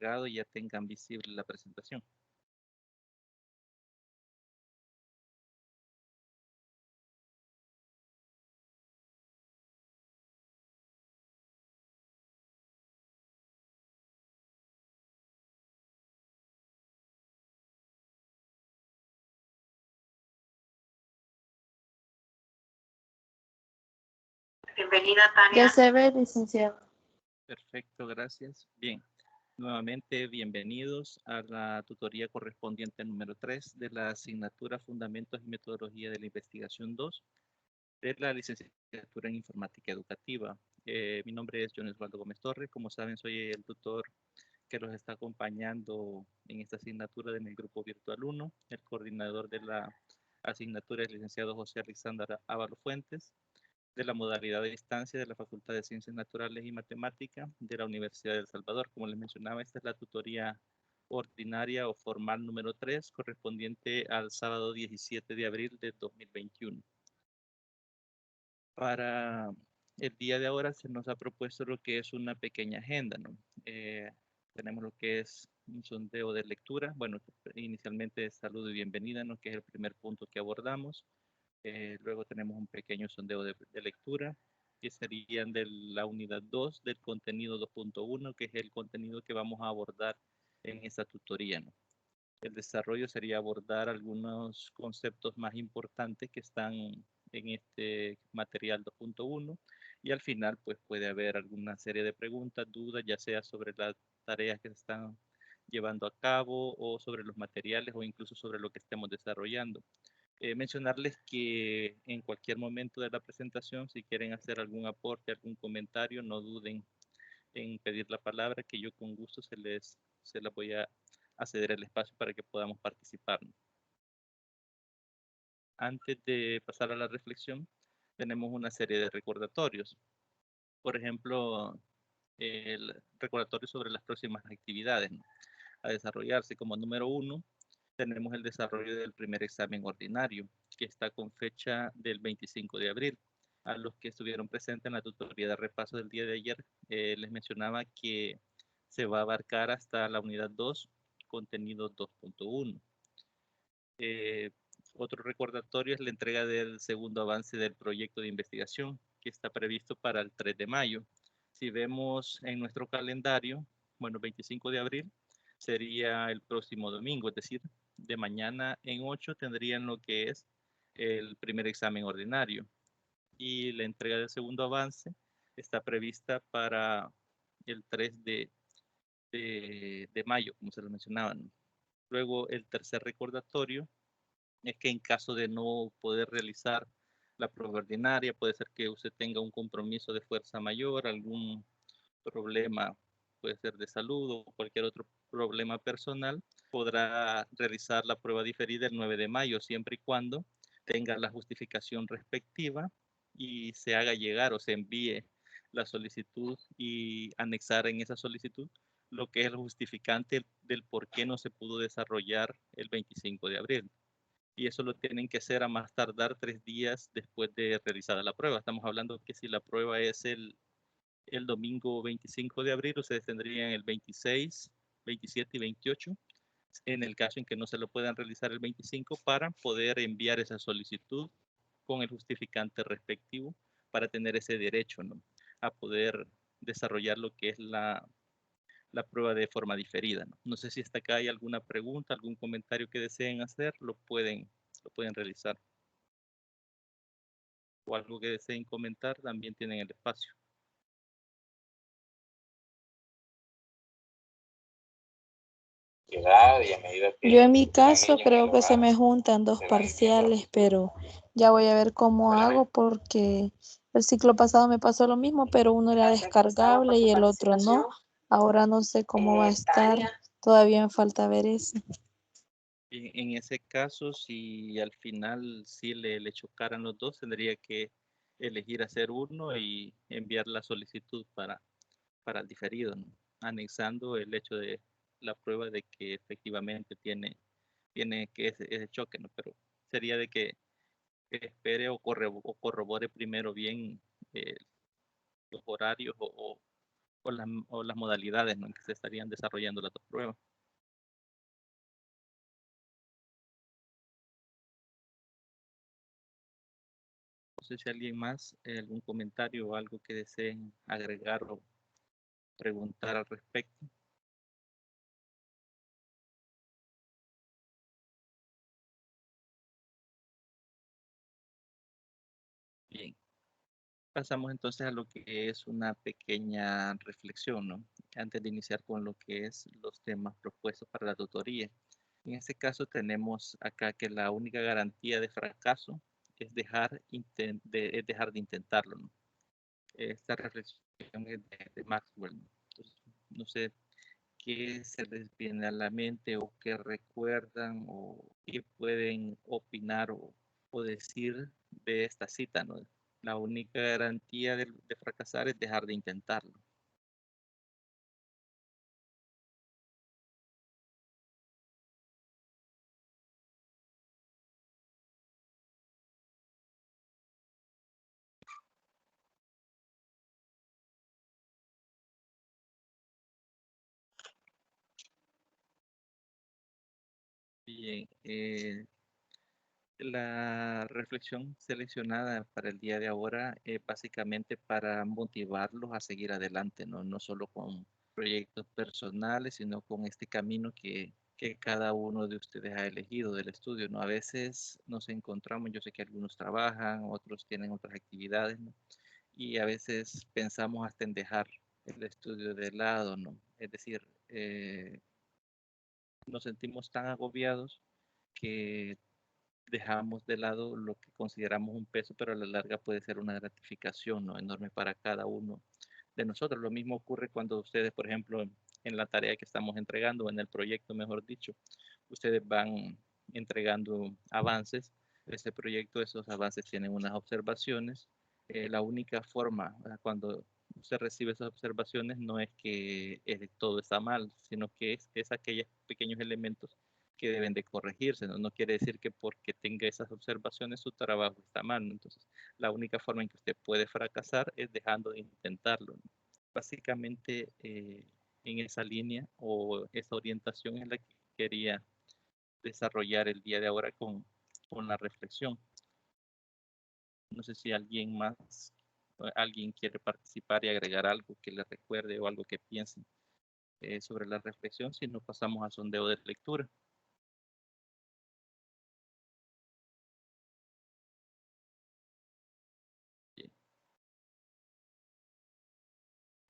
descargado y ya tengan visible la presentación. Bienvenida, Tania. Ya se ve, licenciado. Perfecto, gracias. Bien, nuevamente bienvenidos a la tutoría correspondiente número 3 de la asignatura Fundamentos y Metodología de la Investigación 2 de la licenciatura en Informática Educativa. Mi nombre es John Osvaldo Gómez Torres. Como saben, soy el tutor que los está acompañando en esta asignatura en el grupo virtual 1. El coordinador de la asignatura es el licenciado José Alexander Ávalo Fuentes, de la modalidad de distancia de la Facultad de Ciencias Naturales y Matemática de la Universidad de El Salvador. Como les mencionaba, esta es la tutoría ordinaria o formal número 3, correspondiente al sábado 17 de abril de 2021. Para el día de ahora se nos ha propuesto lo que es una pequeña agenda, ¿no? Tenemos lo que es un sondeo de lectura. Bueno, inicialmente saludo y bienvenida, ¿no? Que es el primer punto que abordamos. Luego tenemos un pequeño sondeo de lectura, que serían de la unidad 2 del contenido 2.1, que es el contenido que vamos a abordar en esta tutoría, ¿no? El desarrollo sería abordar algunos conceptos más importantes que están en este material 2.1 y al final pues puede haber alguna serie de preguntas, dudas, ya sea sobre las tareas que se están llevando a cabo o sobre los materiales o incluso sobre lo que estemos desarrollando. Mencionarles que en cualquier momento de la presentación, si quieren hacer algún aporte, algún comentario, no duden en pedir la palabra, que yo con gusto se la voy a ceder el espacio para que podamos participar. Antes de pasar a la reflexión, tenemos una serie de recordatorios. Por ejemplo, el recordatorio sobre las próximas actividades, ¿no?, a desarrollarse. Como número 1, tenemos el desarrollo del primer examen ordinario, que está con fecha del 25 de abril. A los que estuvieron presentes en la tutoría de repaso del día de ayer, les mencionaba que se va a abarcar hasta la unidad 2, contenido 2.1. Otro recordatorio es la entrega del segundo avance del proyecto de investigación, que está previsto para el 3 de mayo. Si vemos en nuestro calendario, bueno, 25 de abril sería el próximo domingo, es decir, de mañana en 8 tendrían lo que es el primer examen ordinario. Y la entrega del segundo avance está prevista para el 3 de mayo, como se lo mencionaban. Luego, el tercer recordatorio es que en caso de no poder realizar la prueba ordinaria, puede ser que usted tenga un compromiso de fuerza mayor, algún problema, puede ser de salud o cualquier otro problema personal, podrá realizar la prueba diferida el 9 de mayo, siempre y cuando tenga la justificación respectiva y se haga llegar o se envíe la solicitud y anexar en esa solicitud lo que es el justificante del por qué no se pudo desarrollar el 25 de abril. Y eso lo tienen que hacer a más tardar 3 días después de realizada la prueba. Estamos hablando que si la prueba es el domingo 25 de abril, ustedes tendrían el 26, 27 y 28, en el caso en que no se lo puedan realizar el 25, para poder enviar esa solicitud con el justificante respectivo para tener ese derecho, ¿no?, a poder desarrollar lo que es la prueba de forma diferida, ¿no? No sé si hasta acá hay alguna pregunta, algún comentario que deseen hacer, lo pueden realizar. O algo que deseen comentar, también tienen el espacio. Yo en mi caso creo que se me juntan dos parciales, pero ya voy a ver cómo hago porque el ciclo pasado me pasó lo mismo, pero uno era descargable y el otro no. Ahora no sé cómo va a estar, todavía me falta ver eso. En ese caso, si al final sí le chocaran los dos, tendría que elegir hacer uno y enviar la solicitud para el diferido, ¿no?, anexando el hecho de la prueba de que efectivamente tiene que ese choque, ¿no? Pero sería de que espere o corrobore primero bien eh, los horarios o las modalidades, ¿no?, en que se estarían desarrollando las dos pruebas. No sé si alguien más, algún comentario o algo que deseen agregar o preguntar al respecto. Bien, pasamos entonces a lo que es una pequeña reflexión, ¿no?, antes de iniciar con lo que es los temas propuestos para la tutoría. En este caso tenemos acá que la única garantía de fracaso es dejar de intentarlo, ¿no? Esta reflexión es de Maxwell, ¿no? Entonces, no sé qué se les viene a la mente o qué recuerdan o qué pueden opinar o decir de esta cita, ¿no? La única garantía de fracasar es dejar de intentarlo. Bien, la reflexión seleccionada para el día de ahora es básicamente para motivarlos a seguir adelante, ¿no? No solo con proyectos personales, sino con este camino que cada uno de ustedes ha elegido del estudio, ¿no? A veces nos encontramos, yo sé que algunos trabajan, otros tienen otras actividades, ¿no? Y a veces pensamos hasta en dejar el estudio de lado, ¿no? Es decir, nos sentimos tan agobiados que dejamos de lado lo que consideramos un peso, pero a la larga puede ser una gratificación, ¿no?, enorme para cada uno de nosotros. Lo mismo ocurre cuando ustedes, por ejemplo, en la tarea que estamos entregando, en el proyecto, mejor dicho, ustedes van entregando avances. Este proyecto, esos avances tienen unas observaciones. La única forma, cuando usted recibe esas observaciones, no es que todo está mal, sino que es aquellos pequeños elementos que deben de corregirse, ¿no? No quiere decir que porque tenga esas observaciones su trabajo está mal, ¿no? Entonces, la única forma en que usted puede fracasar es dejando de intentarlo, ¿no? Básicamente, en esa línea o esa orientación es la que quería desarrollar el día de ahora con la reflexión. No sé si alguien más, alguien quiere participar y agregar algo que le recuerde o algo que piense sobre la reflexión, si no pasamos al sondeo de lectura. Bien.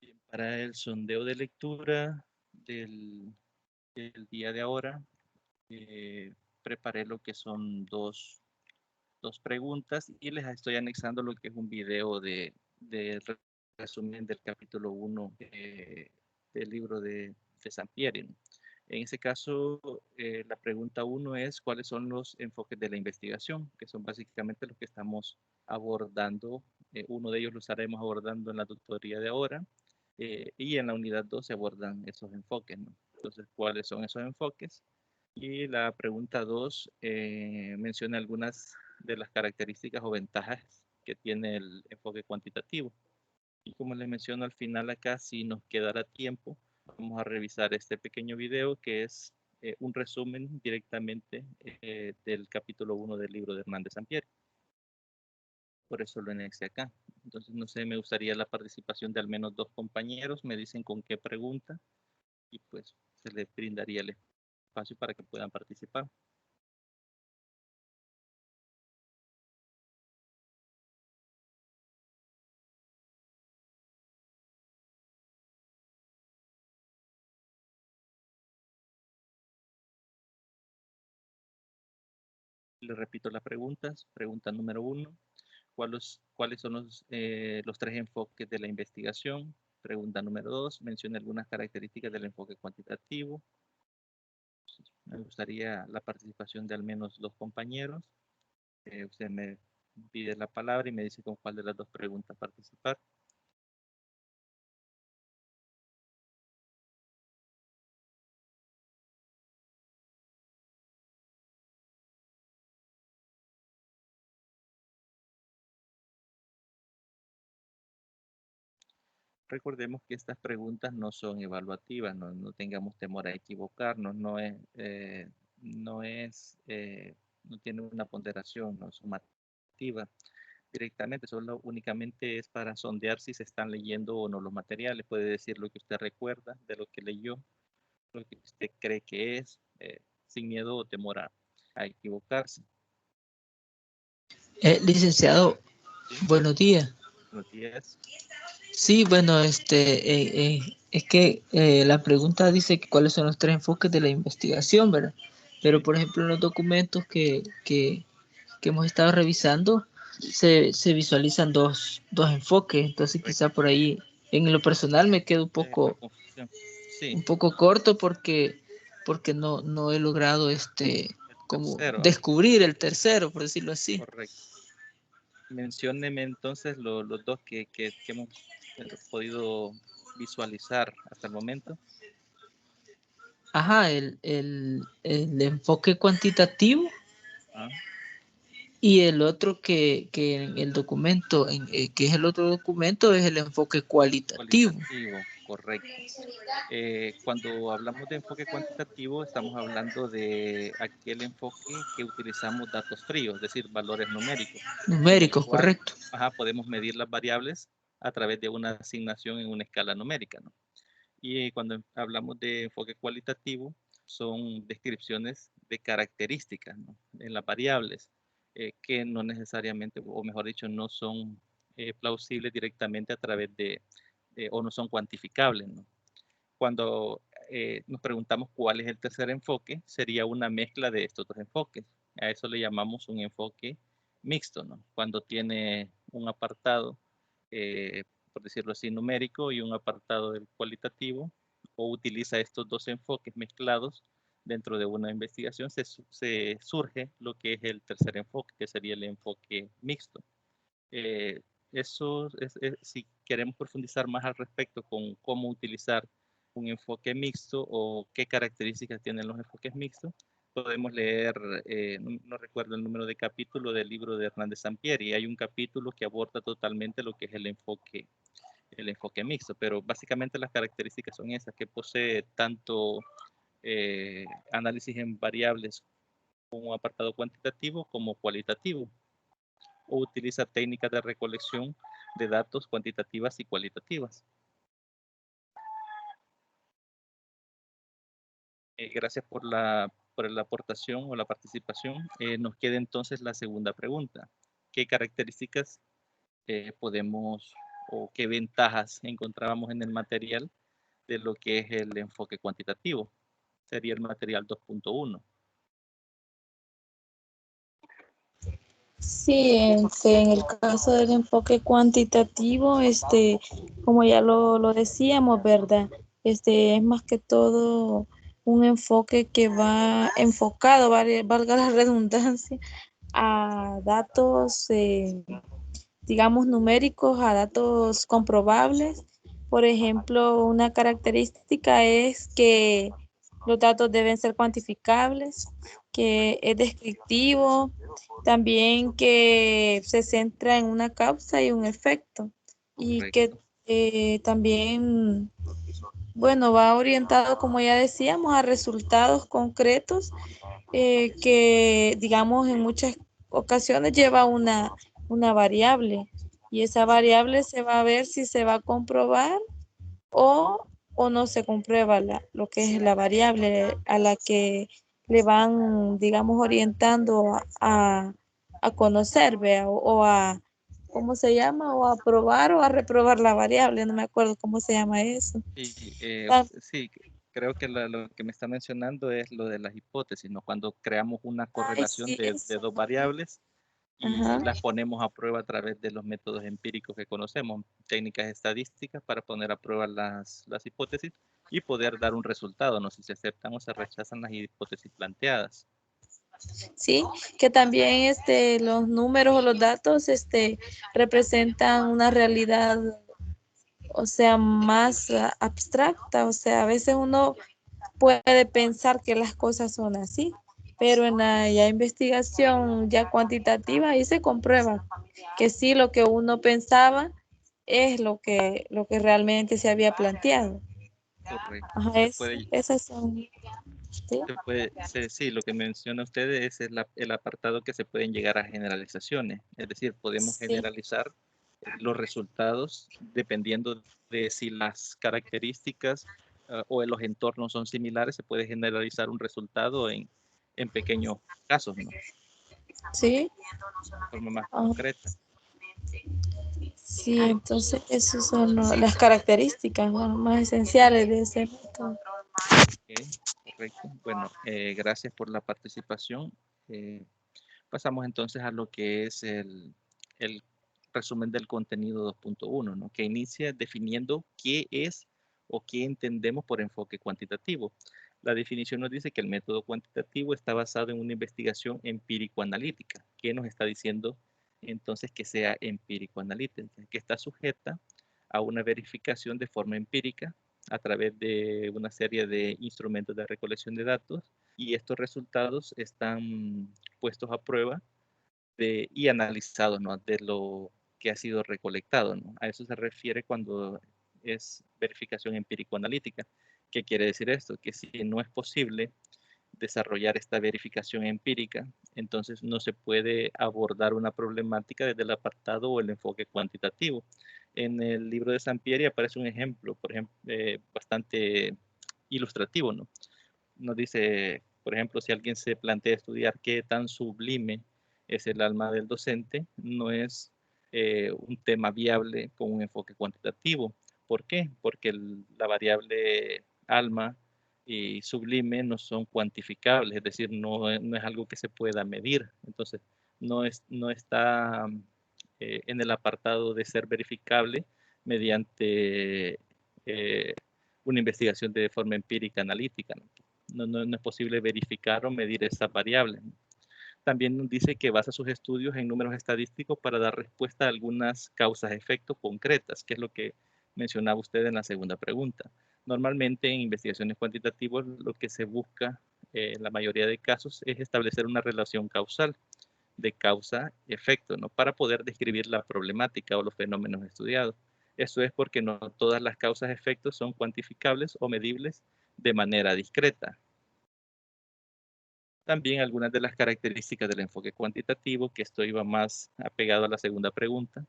Bien, para el sondeo de lectura del día de ahora, eh, preparé lo que son dos preguntas y les estoy anexando lo que es un video de resumen del capítulo 1 del libro de Sampieri, ¿no? En ese caso, la pregunta 1 es cuáles son los enfoques de la investigación, que son básicamente los que estamos abordando. Uno de ellos lo estaremos abordando en la tutoría de ahora, y en la unidad 2 se abordan esos enfoques, ¿no? Entonces, ¿cuáles son esos enfoques? Y la pregunta 2 menciona algunas de las características o ventajas que tiene el enfoque cuantitativo. Y como les menciono al final acá, si nos quedará tiempo, vamos a revisar este pequeño video que es un resumen directamente del capítulo 1 del libro de Hernández Sampieri. Por eso lo anexé acá. Entonces, no sé, me gustaría la participación de al menos 2 compañeros. Me dicen con qué pregunta y pues se les brindaría el espacio para que puedan participar. Le repito las preguntas. Pregunta número 1. ¿Cuáles son los 3 enfoques de la investigación? Pregunta número 2. Menciona algunas características del enfoque cuantitativo. Me gustaría la participación de al menos 2 compañeros. Usted me pide la palabra y me dice con cuál de las 2 preguntas participar. recordemos que estas preguntas no son evaluativas, no tengamos temor a equivocarnos, no tiene una ponderación, no es sumativa directamente, solo únicamente es para sondear si se están leyendo o no los materiales. Puede decir lo que usted recuerda de lo que leyó, lo que usted cree que es, sin miedo o temor a equivocarse. Licenciado, ¿Sí? buenos días. Buenos días. Sí, bueno, es que la pregunta dice que cuáles son los 3 enfoques de la investigación, ¿verdad? Pero, por ejemplo, en los documentos que hemos estado revisando, se visualizan dos enfoques. Entonces, quizá por ahí, en lo personal, me quedo Sí. un poco corto porque no he logrado como descubrir el tercero, por decirlo así. Correcto. Mencióneme entonces los dos que hemos podido visualizar hasta el momento. Ajá, el enfoque cuantitativo. Y el otro que en el documento, que es el otro documento, es el enfoque cualitativo. Correcto. Cuando hablamos de enfoque cuantitativo, estamos hablando de aquel enfoque que utilizamos datos fríos, es decir, valores numéricos. Numéricos, correcto. Podemos medir las variables a través de una asignación en una escala numérica, ¿no? Y cuando hablamos de enfoque cualitativo, son descripciones de características, ¿no?, en las variables, que no necesariamente, o mejor dicho, no son plausibles directamente a través o no son cuantificables, ¿no? Cuando nos preguntamos cuál es el tercer enfoque, sería una mezcla de estos dos enfoques. A eso le llamamos un enfoque mixto, ¿no? Cuando tiene un apartado, por decirlo así, numérico y un apartado del cualitativo, o utiliza estos dos enfoques mezclados dentro de una investigación, se surge lo que es el tercer enfoque, que sería el enfoque mixto. Si queremos profundizar más al respecto con cómo utilizar un enfoque mixto o qué características tienen los enfoques mixtos, podemos leer, no recuerdo el número de capítulo del libro de Hernández Sampieri. Hay un capítulo que aborda totalmente lo que es el enfoque mixto, pero básicamente las características son esas, que posee tanto análisis en variables con un apartado cuantitativo como cualitativo, o utiliza técnicas de recolección de datos cuantitativas y cualitativas. Gracias por la aportación o la participación. Nos queda entonces la segunda pregunta. ¿Qué características podemos o qué ventajas encontrábamos en el material de lo que es el enfoque cuantitativo? Sería el material 2.1. Sí, en el caso del enfoque cuantitativo, como ya lo decíamos, ¿verdad? Es más que todo un enfoque que va enfocado, valga la redundancia, a datos, digamos, numéricos, a datos comprobables. Por ejemplo, una característica es que los datos deben ser cuantificables, que es descriptivo, también que se centra en una causa y un efecto, y que también, bueno, va orientado, como ya decíamos, a resultados concretos, que, digamos, en muchas ocasiones lleva una variable, y esa variable se va a ver si se va a comprobar o no se comprueba lo que es la variable a la que le van, digamos, orientando a conocer, ¿vea? O a, ¿cómo se llama? O a probar o a reprobar la variable, no me acuerdo cómo se llama eso. Sí, creo que lo que me está mencionando es lo de las hipótesis, ¿no? Cuando creamos una correlación de dos variables y las ponemos a prueba a través de los métodos empíricos que conocemos, técnicas estadísticas para poner a prueba las hipótesis y poder dar un resultado, no sé si se aceptan o se rechazan las hipótesis planteadas. Sí, que también los números o los datos representan una realidad, o sea, más abstracta, o sea, a veces uno puede pensar que las cosas son así, pero en la ya investigación ya cuantitativa ahí se comprueba que sí, lo que uno pensaba es lo que realmente se había planteado. Correcto. Ajá, Se puede, esas son, ¿sí? sí, lo que menciona usted es el apartado que se pueden llegar a generalizaciones. Es decir, podemos Sí, generalizar los resultados dependiendo de si las características o los entornos son similares, se puede generalizar un resultado en pequeños casos, ¿no? sí, De forma más ajá, concreta. sí, entonces esas son las características más esenciales de ese método. Ok, correcto. Bueno, gracias por la participación. Eh, Pasamos entonces a lo que es el resumen del contenido 2.1, ¿no? Que inicia definiendo qué es o qué entendemos por enfoque cuantitativo. La definición nos dice que el método cuantitativo está basado en una investigación empírico-analítica. ¿Qué nos está diciendo entonces que sea empírico-analítica? Que está sujeta a una verificación de forma empírica a través de una serie de instrumentos de recolección de datos, y estos resultados están puestos a prueba y analizados, ¿no? De lo que ha sido recolectado, ¿no? A eso se refiere cuando es verificación empírico-analítica. ¿Qué quiere decir esto? Que si no es posible desarrollar esta verificación empírica, entonces no se puede abordar una problemática desde el apartado o el enfoque cuantitativo. En el libro de Sampieri aparece un ejemplo, por ejemplo, bastante ilustrativo, ¿no? Nos dice, por ejemplo, si alguien se plantea estudiar qué tan sublime es el alma del docente, no es un tema viable con un enfoque cuantitativo. ¿Por qué? Porque la variable alma y sublime no son cuantificables, es decir, no es algo que se pueda medir. Entonces, no está en el apartado de ser verificable mediante una investigación de forma empírica analítica, ¿no? No es posible verificar o medir esas variables. También dice que basa sus estudios en números estadísticos para dar respuesta a algunas causas-efectos concretas, que es lo que mencionaba usted en la segunda pregunta. Normalmente en investigaciones cuantitativas lo que se busca en la mayoría de casos es establecer una relación causal de causa-efecto, ¿no? Para poder describir la problemática o los fenómenos estudiados. Eso es porque no todas las causas-efectos son cuantificables o medibles de manera discreta. También algunas de las características del enfoque cuantitativo, que esto iba más apegado a la segunda pregunta,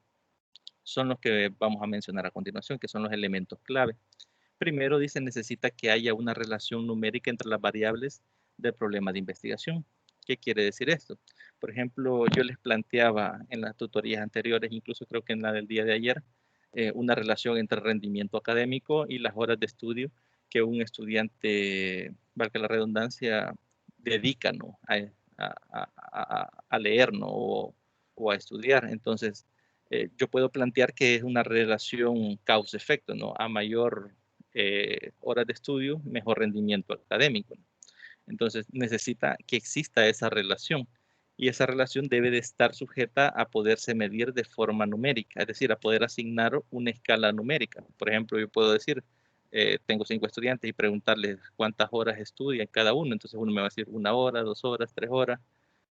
son los que vamos a mencionar a continuación, que son los elementos clave. Primero dice, necesita que haya una relación numérica entre las variables del problema de investigación. ¿Qué quiere decir esto? Por ejemplo, yo les planteaba en las tutorías anteriores, incluso creo que en la del día de ayer, una relación entre rendimiento académico y las horas de estudio que un estudiante, valga la redundancia, dedica, ¿no? a leer, ¿no? O a estudiar. Entonces, yo puedo plantear que es una relación causa-efecto, ¿no? A mayor horas de estudio, mejor rendimiento académico, ¿no? Entonces necesita que exista esa relación, y esa relación debe de estar sujeta a poderse medir de forma numérica, es decir, a poder asignar una escala numérica. Por ejemplo, yo puedo decir, tengo 5 estudiantes y preguntarles cuántas horas estudian cada uno, entonces uno me va a decir 1 hora, 2 horas, 3 horas,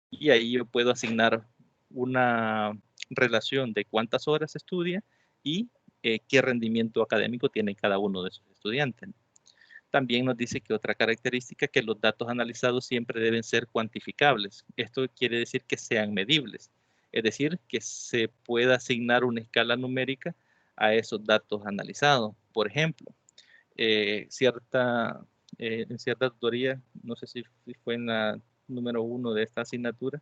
y ahí yo puedo asignar una relación de cuántas horas estudia y qué rendimiento académico tiene cada uno de sus estudiantes. También nos dice que otra característica es que los datos analizados siempre deben ser cuantificables. Esto quiere decir que sean medibles, es decir, que se pueda asignar una escala numérica a esos datos analizados. Por ejemplo, en cierta tutoría, no sé si fue en la número 1 de esta asignatura,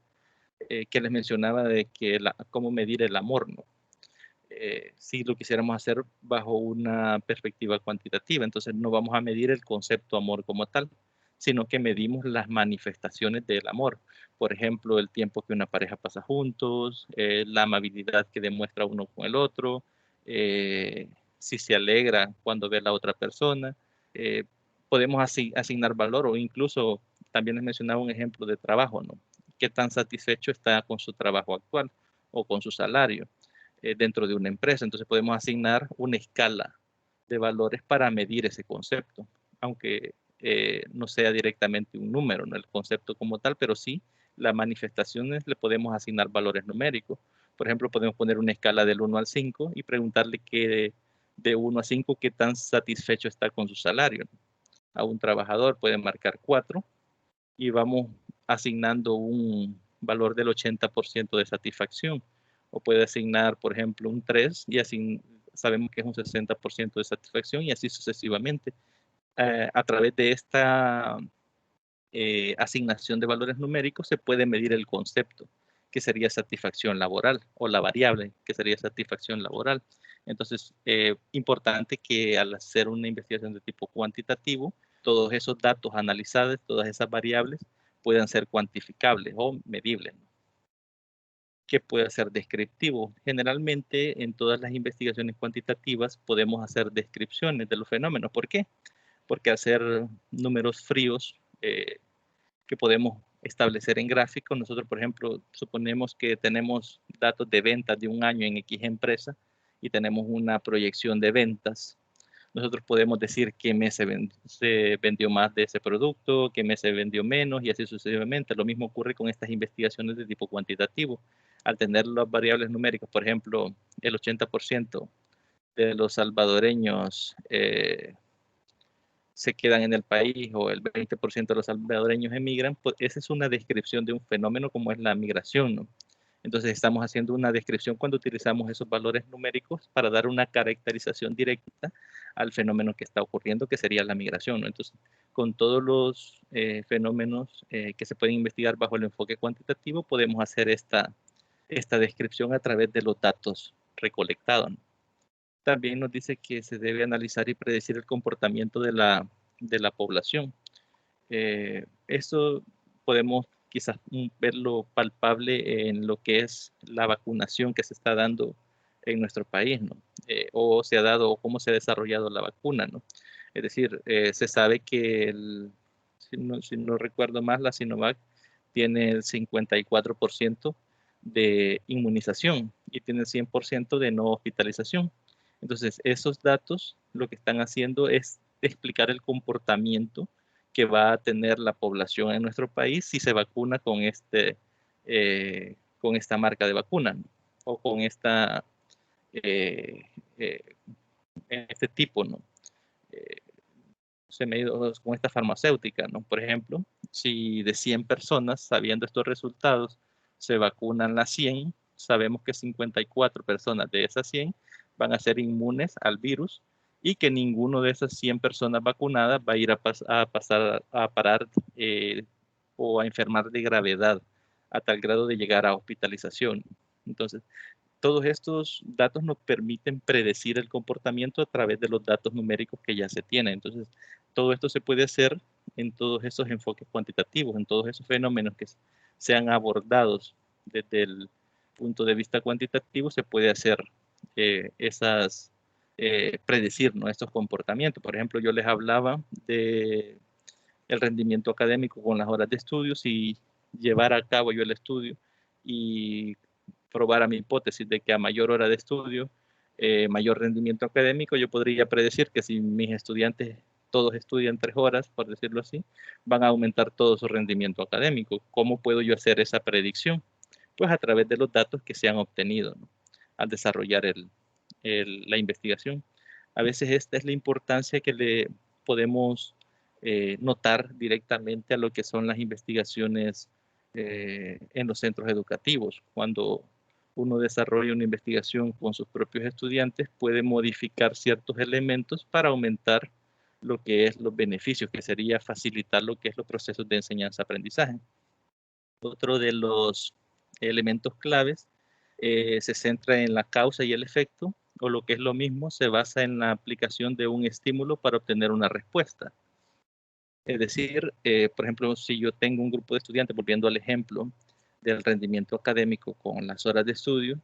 que les mencionaba de que cómo medir el amor, ¿no? Si lo quisiéramos hacer bajo una perspectiva cuantitativa. Entonces no vamos a medir el concepto amor como tal, sino que medimos las manifestaciones del amor. Por ejemplo, el tiempo que una pareja pasa juntos, la amabilidad que demuestra uno con el otro, si se alegra cuando ve a la otra persona. Podemos asignar valor, o incluso también les mencionaba un ejemplo de trabajo, ¿no? ¿Qué tan satisfecho está con su trabajo actual o con su salario dentro de una empresa? Entonces podemos asignar una escala de valores para medir ese concepto, aunque no sea directamente un número, ¿no? El concepto como tal, pero sí las manifestaciones le podemos asignar valores numéricos. Por ejemplo, podemos poner una escala del 1 al 5 y preguntarle que de 1 a 5 qué tan satisfecho está con su salario. A un trabajador puede marcar 4 y vamos asignando un valor del 80% de satisfacción. O puede asignar, por ejemplo, un 3 y así sabemos que es un 60% de satisfacción y así sucesivamente. A través de esta asignación de valores numéricos se puede medir el concepto, que sería satisfacción laboral, o la variable, que sería satisfacción laboral. Entonces, importante que al hacer una investigación de tipo cuantitativo, todos esos datos analizados, todas esas variables, puedan ser cuantificables o medibles, ¿no? Que puede ser descriptivo. Generalmente, en todas las investigaciones cuantitativas podemos hacer descripciones de los fenómenos. ¿Por qué? Porque hacer números fríos que podemos establecer en gráficos. Nosotros, por ejemplo, suponemos que tenemos datos de ventas de un año en X empresa y tenemos una proyección de ventas. Nosotros podemos decir qué mes se vendió más de ese producto, qué mes se vendió menos y así sucesivamente. Lo mismo ocurre con estas investigaciones de tipo cuantitativo. Al tener las variables numéricas, por ejemplo, el 80% de los salvadoreños se quedan en el país o el 20% de los salvadoreños emigran, pues esa es una descripción de un fenómeno como es la migración, ¿no? Entonces estamos haciendo una descripción cuando utilizamos esos valores numéricos para dar una caracterización directa al fenómeno que está ocurriendo, que sería la migración, ¿no? Entonces, con todos los fenómenos que se pueden investigar bajo el enfoque cuantitativo, podemos hacer esta descripción a través de los datos recolectados, ¿no? También nos dice que se debe analizar y predecir el comportamiento de la población. Esto podemos quizás verlo palpable en lo que es la vacunación que se está dando en nuestro país, ¿no? O se ha dado, o cómo se ha desarrollado la vacuna, ¿no? Es decir, se sabe que, si no recuerdo más, la Sinovac tiene el 54% de inmunización y tiene el 100% de no hospitalización. Entonces, esos datos lo que están haciendo es explicar el comportamiento que va a tener la población en nuestro país si se vacuna con esta marca de vacuna, ¿no? O con este tipo, ¿no? Con esta farmacéutica, ¿no? Por ejemplo, si de 100 personas, sabiendo estos resultados, se vacunan las 100, sabemos que 54 personas de esas 100 van a ser inmunes al virus y que ninguno de esas 100 personas vacunadas va a ir a pasar a parar o a enfermar de gravedad a tal grado de llegar a hospitalización. Entonces, todos estos datos nos permiten predecir el comportamiento a través de los datos numéricos que ya se tienen. Entonces, todo esto se puede hacer en todos esos enfoques cuantitativos, en todos esos fenómenos que sean abordados desde el punto de vista cuantitativo, se puede hacer predecir, ¿no?, estos comportamientos. Por ejemplo, yo les hablaba de el rendimiento académico con las horas de estudio. Si llevara a cabo yo el estudio y probara mi hipótesis de que a mayor hora de estudio, mayor rendimiento académico, yo podría predecir que si mis estudiantes todos estudian 3 horas, por decirlo así, van a aumentar todo su rendimiento académico. ¿Cómo puedo yo hacer esa predicción? Pues a través de los datos que se han obtenido, ¿no?, al desarrollar la investigación. A veces esta es la importancia que le podemos notar directamente a lo que son las investigaciones en los centros educativos. Cuando uno desarrolla una investigación con sus propios estudiantes, puede modificar ciertos elementos para aumentar lo que es los beneficios, que sería facilitar lo que es los procesos de enseñanza-aprendizaje. Otro de los elementos claves se centra en la causa y el efecto, o lo que es lo mismo, se basa en la aplicación de un estímulo para obtener una respuesta. Es decir, por ejemplo, si yo tengo un grupo de estudiantes, volviendo al ejemplo del rendimiento académico con las horas de estudio,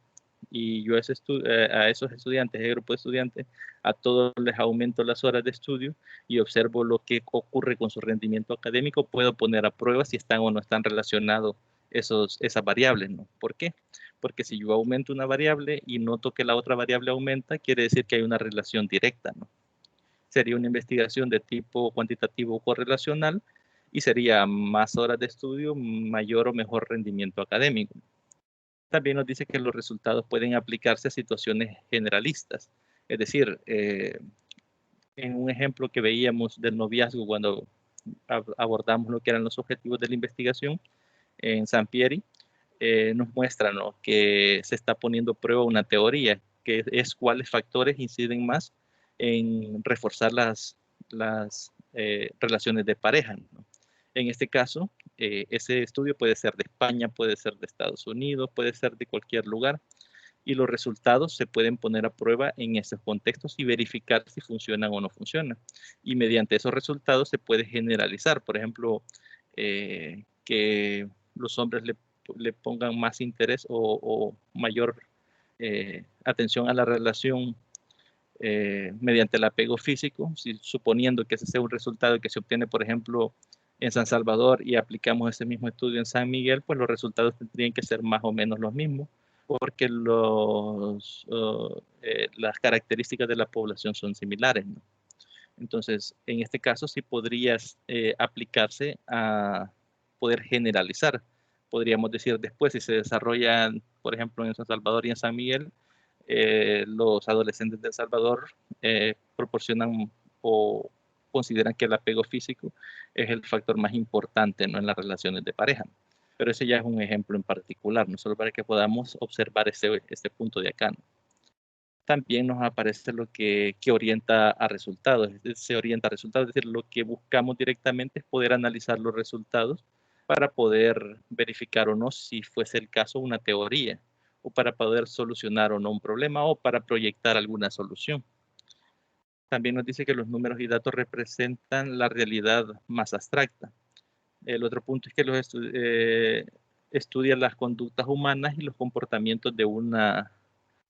y yo a esos estudiantes, ese grupo de estudiantes, a todos les aumento las horas de estudio y observo lo que ocurre con su rendimiento académico, puedo poner a prueba si están o no están relacionados esas variables, ¿no? ¿Por qué? Porque si yo aumento una variable y noto que la otra variable aumenta, quiere decir que hay una relación directa, ¿no? Sería una investigación de tipo cuantitativo o correlacional y sería más horas de estudio, mayor o mejor rendimiento académico. También nos dice que los resultados pueden aplicarse a situaciones generalistas. Es decir, en un ejemplo que veíamos del noviazgo cuando abordamos lo que eran los objetivos de la investigación en Sampieri, nos muestra, ¿no?, que se está poniendo a prueba una teoría, que es cuáles factores inciden más en reforzar las relaciones de pareja, ¿no? En este caso, ese estudio puede ser de España, puede ser de Estados Unidos, puede ser de cualquier lugar, y los resultados se pueden poner a prueba en esos contextos y verificar si funcionan o no funcionan. Y mediante esos resultados se puede generalizar, por ejemplo, que los hombres le pongan más interés o mayor atención a la relación mediante el apego físico, suponiendo que ese sea un resultado que se obtiene, por ejemplo, en San Salvador y aplicamos ese mismo estudio en San Miguel, pues los resultados tendrían que ser más o menos los mismos, porque las características de la población son similares, ¿no? Entonces, en este caso sí podrías aplicarse a poder generalizar. Podríamos decir después, si se desarrollan, por ejemplo, en San Salvador y en San Miguel, los adolescentes de El Salvador proporcionan o consideran que el apego físico es el factor más importante, ¿no?, en las relaciones de pareja. Pero ese ya es un ejemplo en particular, no solo para que podamos observar este punto de acá, ¿no? También nos aparece lo que orienta a resultados, se orienta a resultados, es decir, lo que buscamos directamente es poder analizar los resultados para poder verificar o no si fuese el caso una teoría, o para poder solucionar o no un problema, o para proyectar alguna solución. También nos dice que los números y datos representan la realidad más abstracta. El otro punto es que estudia las conductas humanas y los comportamientos de una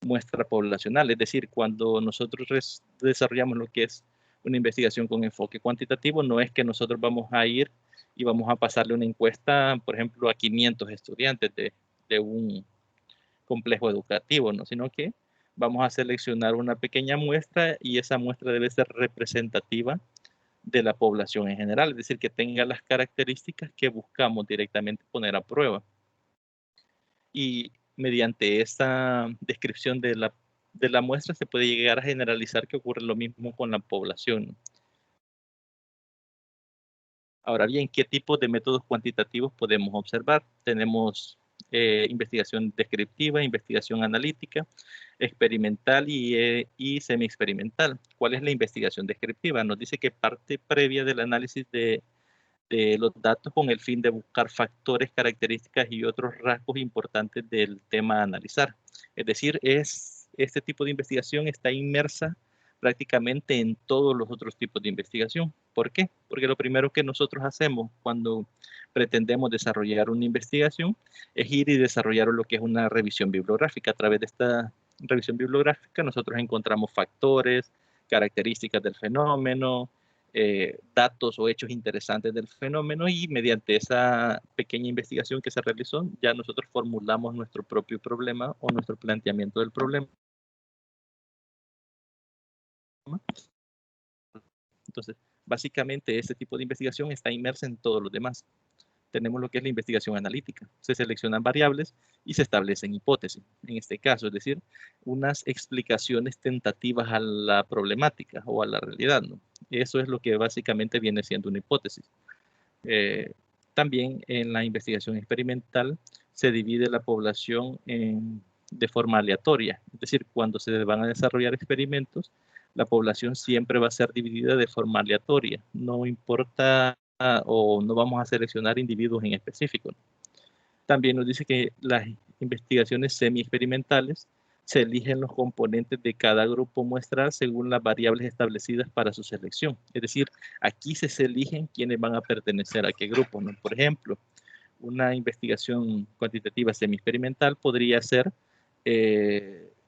muestra poblacional, es decir, cuando nosotros desarrollamos lo que es una investigación con enfoque cuantitativo, no es que nosotros vamos a ir y vamos a pasarle una encuesta, por ejemplo, a 500 estudiantes de un complejo educativo, ¿no?, sino que vamos a seleccionar una pequeña muestra y esa muestra debe ser representativa de la población en general, es decir, que tenga las características que buscamos directamente poner a prueba. Y mediante esta descripción de la muestra se puede llegar a generalizar que ocurre lo mismo con la población, ¿no? Ahora bien, ¿qué tipo de métodos cuantitativos podemos observar? Tenemos investigación descriptiva, investigación analítica, experimental y semi-experimental. ¿Cuál es la investigación descriptiva? Nos dice que parte previa del análisis de los datos con el fin de buscar factores, características y otros rasgos importantes del tema a analizar. Es decir, este tipo de investigación está inmersa prácticamente en todos los otros tipos de investigación. ¿Por qué? Porque lo primero que nosotros hacemos cuando pretendemos desarrollar una investigación es ir y desarrollar lo que es una revisión bibliográfica. A través de esta revisión bibliográfica nosotros encontramos factores, características del fenómeno, datos o hechos interesantes del fenómeno, y mediante esa pequeña investigación que se realizó ya nosotros formulamos nuestro propio problema o nuestro planteamiento del problema. Entonces, básicamente este tipo de investigación está inmersa en todos los demás. Tenemos lo que es la investigación analítica. Se seleccionan variables y se establecen hipótesis, en este caso, es decir, unas explicaciones tentativas a la problemática o a la realidad, ¿no? Eso es lo que básicamente viene siendo una hipótesis. También en la investigación experimental se divide la población de forma aleatoria, es decir, cuando se van a desarrollar experimentos, la población siempre va a ser dividida de forma aleatoria, no importa o no vamos a seleccionar individuos en específico. También nos dice que las investigaciones semi-experimentales se eligen los componentes de cada grupo muestral según las variables establecidas para su selección. Es decir, aquí se eligen quiénes van a pertenecer a qué grupo, ¿no? Por ejemplo, una investigación cuantitativa semi-experimental podría ser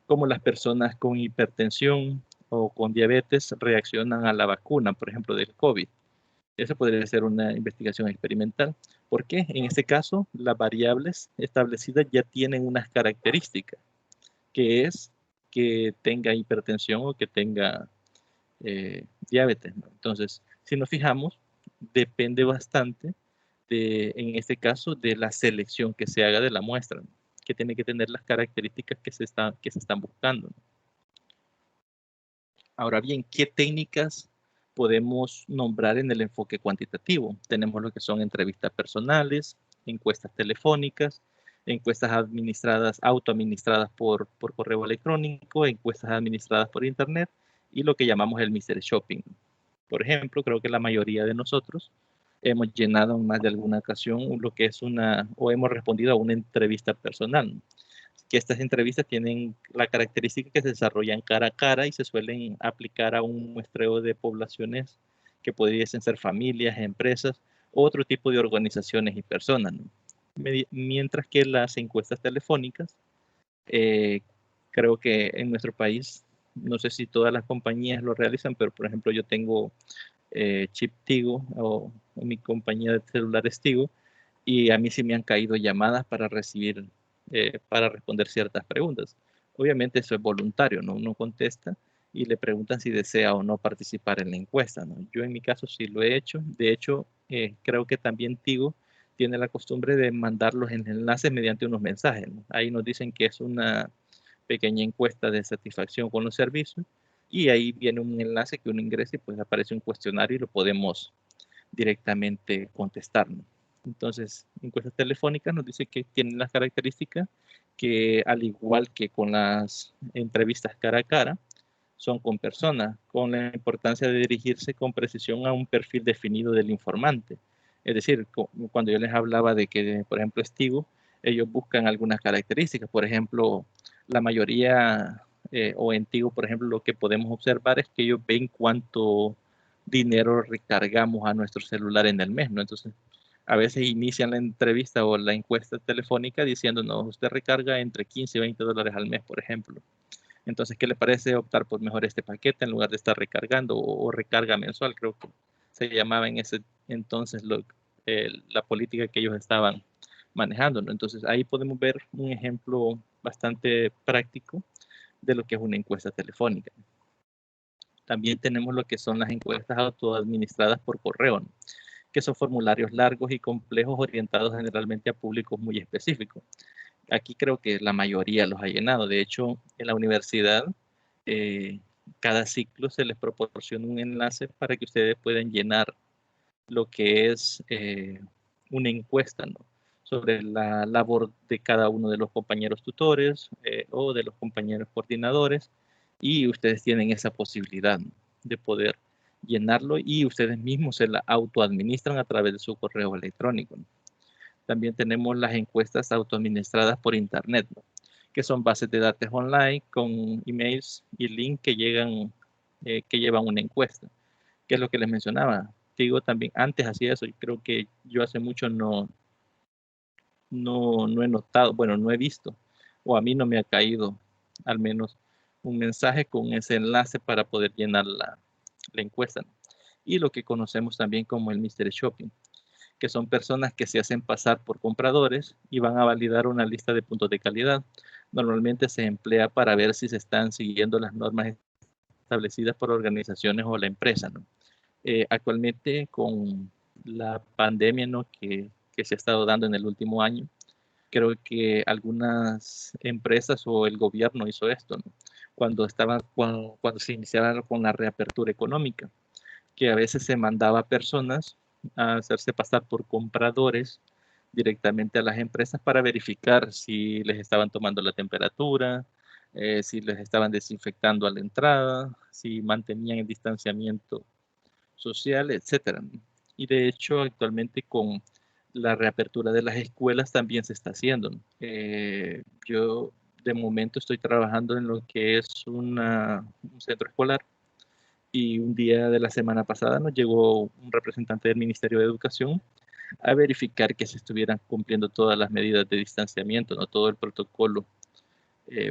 cómo las personas con hipertensión o con diabetes reaccionan a la vacuna, por ejemplo, del COVID. Esa podría ser una investigación experimental. ¿Por qué? En este caso, las variables establecidas ya tienen unas características, que es que tenga hipertensión o que tenga diabetes, ¿no? Entonces, si nos fijamos, depende bastante en este caso, de la selección que se haga de la muestra, ¿no? que tiene que tener las características que se están buscando. Ahora bien, ¿qué técnicas podemos nombrar en el enfoque cuantitativo? Tenemos lo que son entrevistas personales, encuestas telefónicas, encuestas autoadministradas por correo electrónico, encuestas administradas por internet y lo que llamamos el mystery shopping. Por ejemplo, creo que la mayoría de nosotros hemos llenado en más de alguna ocasión lo que es o hemos respondido a una entrevista personal, que estas entrevistas tienen la característica que se desarrollan cara a cara y se suelen aplicar a un muestreo de poblaciones que pudiesen ser familias, empresas, otro tipo de organizaciones y personas, ¿no? Mientras que las encuestas telefónicas, creo que en nuestro país, no sé si todas las compañías lo realizan, pero por ejemplo yo tengo chip Tigo o mi compañía de celulares Tigo, y a mí sí me han caído llamadas para responder ciertas preguntas. Obviamente eso es voluntario, ¿no? Uno contesta y le preguntan si desea o no participar en la encuesta, ¿no? Yo en mi caso sí lo he hecho. De hecho, creo que también Tigo tiene la costumbre de mandar los enlaces mediante unos mensajes, ¿no? Ahí nos dicen que es una pequeña encuesta de satisfacción con los servicios y ahí viene un enlace que uno ingresa y pues aparece un cuestionario y lo podemos directamente contestar, ¿no? Entonces, encuestas telefónicas nos dice que tienen las características que, al igual que con las entrevistas cara a cara, son con personas, con la importancia de dirigirse con precisión a un perfil definido del informante. Es decir, cuando yo les hablaba de que, por ejemplo, Estigo, ellos buscan algunas características. Por ejemplo, la mayoría, o en Tigo, por ejemplo, lo que podemos observar es que ellos ven cuánto dinero recargamos a nuestro celular en el mes, ¿no? Entonces, a veces inician la entrevista o la encuesta telefónica diciendo, no, usted recarga entre 15 y 20 dólares al mes, por ejemplo. Entonces, ¿qué le parece optar por mejor este paquete en lugar de estar recargando o recarga mensual? Creo que se llamaba en ese entonces la política que ellos estaban manejando, ¿no? Entonces, ahí podemos ver un ejemplo bastante práctico de lo que es una encuesta telefónica. También tenemos lo que son las encuestas autoadministradas por correo, ¿no? Que son formularios largos y complejos orientados generalmente a públicos muy específicos. Aquí creo que la mayoría los ha llenado. De hecho, en la universidad, cada ciclo se les proporciona un enlace para que ustedes puedan llenar lo que es una encuesta, ¿no? Sobre la labor de cada uno de los compañeros tutores o de los compañeros coordinadores, y ustedes tienen esa posibilidad, ¿no?, de poder llenarlo y ustedes mismos se la autoadministran a través de su correo electrónico, ¿no? También tenemos las encuestas autoadministradas por internet, ¿no?, que son bases de datos online con emails y links que llevan una encuesta, que es lo que les mencionaba. Digo, también antes hacía eso y creo que yo hace mucho no he notado, bueno, no he visto, o a mí no me ha caído al menos un mensaje con ese enlace para poder llenar la encuesta, ¿no? Y lo que conocemos también como el mystery shopping, que son personas que se hacen pasar por compradores y van a validar una lista de puntos de calidad. Normalmente se emplea para ver si se están siguiendo las normas establecidas por organizaciones o la empresa, ¿no? Actualmente con la pandemia, ¿no?, que se ha estado dando en el último año, creo que algunas empresas o el gobierno hizo esto, ¿no?, cuando se iniciaba con la reapertura económica, que a veces se mandaba a personas a hacerse pasar por compradores directamente a las empresas para verificar si les estaban tomando la temperatura, si les estaban desinfectando a la entrada, si mantenían el distanciamiento social, etcétera. Y de hecho, actualmente con la reapertura de las escuelas también se está haciendo, ¿no? Yo de momento estoy trabajando en lo que es un centro escolar, y un día de la semana pasada nos llegó un representante del Ministerio de Educación a verificar que se estuvieran cumpliendo todas las medidas de distanciamiento, ¿no?, todo el protocolo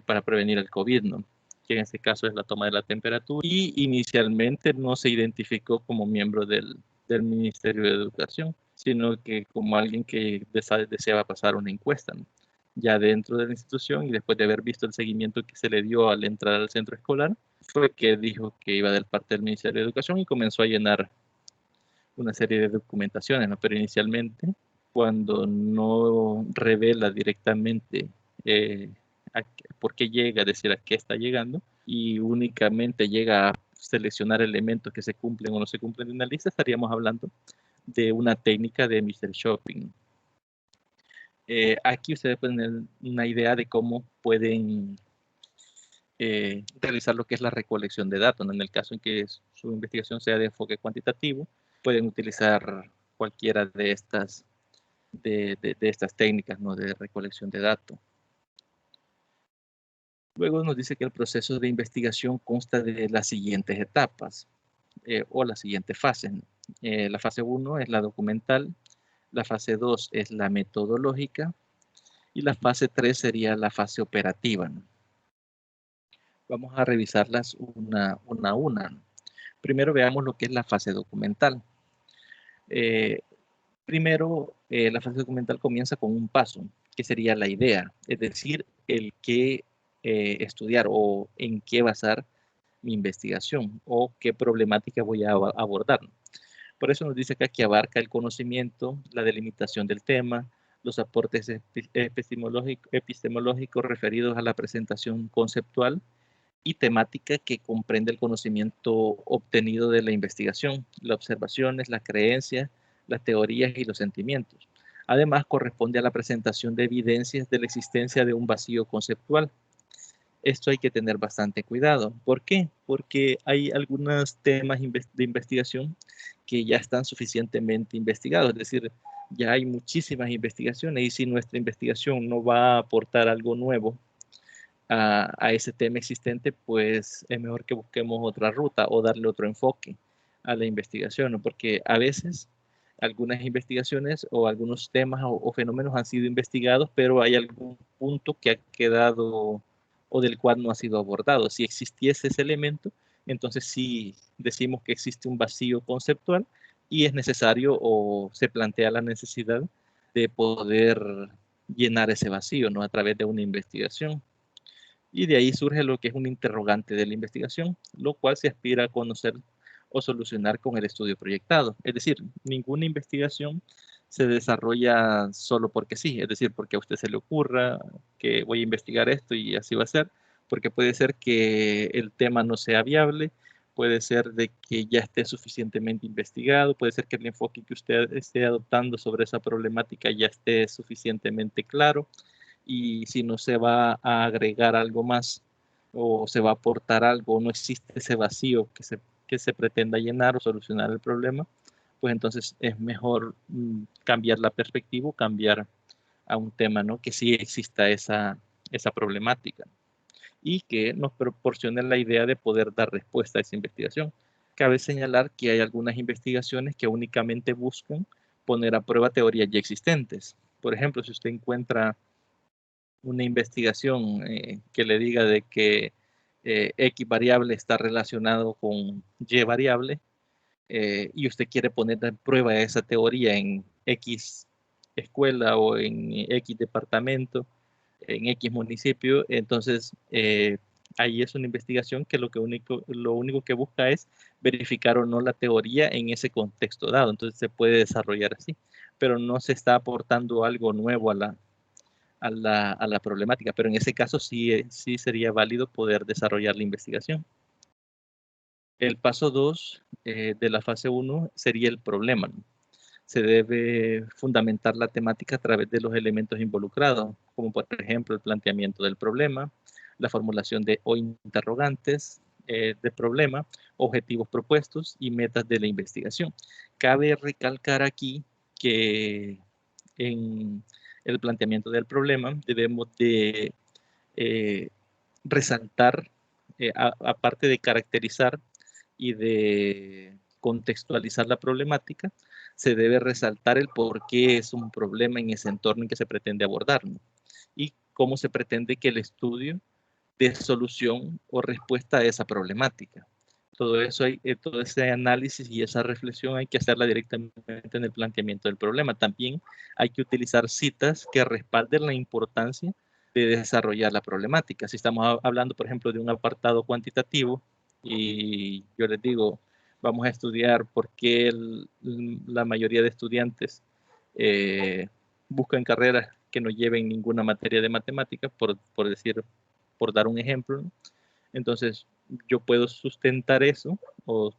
para prevenir el COVID, ¿no?, que en este caso es la toma de la temperatura, y inicialmente no se identificó como miembro del Ministerio de Educación, sino que como alguien que deseaba pasar una encuesta, ¿no?, ya dentro de la institución, y después de haber visto el seguimiento que se le dio al entrar al centro escolar, fue que dijo que iba del parte del Ministerio de Educación y comenzó a llenar una serie de documentaciones, ¿no? Pero inicialmente, cuando no revela directamente por qué llega, es decir, a qué está llegando, y únicamente llega a seleccionar elementos que se cumplen o no se cumplen en una lista, estaríamos hablando de una técnica de Mystery Shopping. Aquí ustedes pueden tener una idea de cómo pueden realizar lo que es la recolección de datos, ¿no? En el caso en que su investigación sea de enfoque cuantitativo, pueden utilizar cualquiera de estas, de estas técnicas, ¿no? De recolección de datos. Luego nos dice que el proceso de investigación consta de las siguientes etapas o las siguientes fases. La fase 1 es la documental, la fase 2 es la metodológica y la fase 3 sería la fase operativa, ¿no? Vamos a revisarlas una a una, ¿no? Primero veamos lo que es la fase documental. Primero, la fase documental comienza con un paso, que sería la idea, es decir, el qué estudiar o en qué basar mi investigación o qué problemática voy a abordar. Por eso nos dice acá que abarca el conocimiento, la delimitación del tema, los aportes epistemológicos referidos a la presentación conceptual y temática que comprende el conocimiento obtenido de la investigación, las observaciones, las creencias, las teorías y los sentimientos. Además, corresponde a la presentación de evidencias de la existencia de un vacío conceptual. Esto hay que tener bastante cuidado. ¿Por qué? Porque hay algunos temas de investigación que ya están suficientemente investigados, es decir, ya hay muchísimas investigaciones y si nuestra investigación no va a aportar algo nuevo a ese tema existente, pues es mejor que busquemos otra ruta o darle otro enfoque a la investigación, ¿no? Porque a veces algunas investigaciones o algunos temas o fenómenos han sido investigados, pero hay algún punto que ha quedado o del cual no ha sido abordado. Si existiese ese elemento, entonces sí decimos que existe un vacío conceptual y es necesario o se plantea la necesidad de poder llenar ese vacío, ¿no? A través de una investigación. Y de ahí surge lo que es un interrogante de la investigación, lo cual se aspira a conocer o solucionar con el estudio proyectado. Es decir, ninguna investigación se desarrolla solo porque sí, es decir, porque a usted se le ocurra que voy a investigar esto y así va a ser, porque puede ser que el tema no sea viable, puede ser de que ya esté suficientemente investigado, puede ser que el enfoque que usted esté adoptando sobre esa problemática ya esté suficientemente claro, y si no se va a agregar algo más o se va a aportar algo, no existe ese vacío que se pretenda llenar o solucionar el problema, pues entonces es mejor cambiar la perspectiva, cambiar a un tema, ¿no? Que sí exista esa problemática y que nos proporcione la idea de poder dar respuesta a esa investigación. Cabe señalar que hay algunas investigaciones que únicamente buscan poner a prueba teorías ya existentes. Por ejemplo, si usted encuentra una investigación que le diga de que X variable está relacionado con Y variable y usted quiere poner en prueba esa teoría en X escuela o en X departamento, en X municipio, entonces ahí es una investigación que lo único que busca es verificar o no la teoría en ese contexto dado, entonces se puede desarrollar así, pero no se está aportando algo nuevo a la problemática, pero en ese caso sí sería válido poder desarrollar la investigación. El paso 2 de la fase 1 sería el problema, ¿no? Se debe fundamentar la temática a través de los elementos involucrados, como por ejemplo el planteamiento del problema, la formulación de o interrogantes de problema, objetivos propuestos y metas de la investigación. Cabe recalcar aquí que en el planteamiento del problema debemos de resaltar, aparte de caracterizar y de contextualizar la problemática, se debe resaltar el por qué es un problema en ese entorno en que se pretende abordar, ¿no? Y cómo se pretende que el estudio dé solución o respuesta a esa problemática. Todo eso todo ese análisis y esa reflexión hay que hacerla directamente en el planteamiento del problema. También hay que utilizar citas que respalden la importancia de desarrollar la problemática. Si estamos hablando, por ejemplo, de un apartado cuantitativo y yo les digo, vamos a estudiar por qué la mayoría de estudiantes buscan carreras que no lleven ninguna materia de matemáticas, por dar un ejemplo, ¿no? Entonces, yo puedo sustentar eso o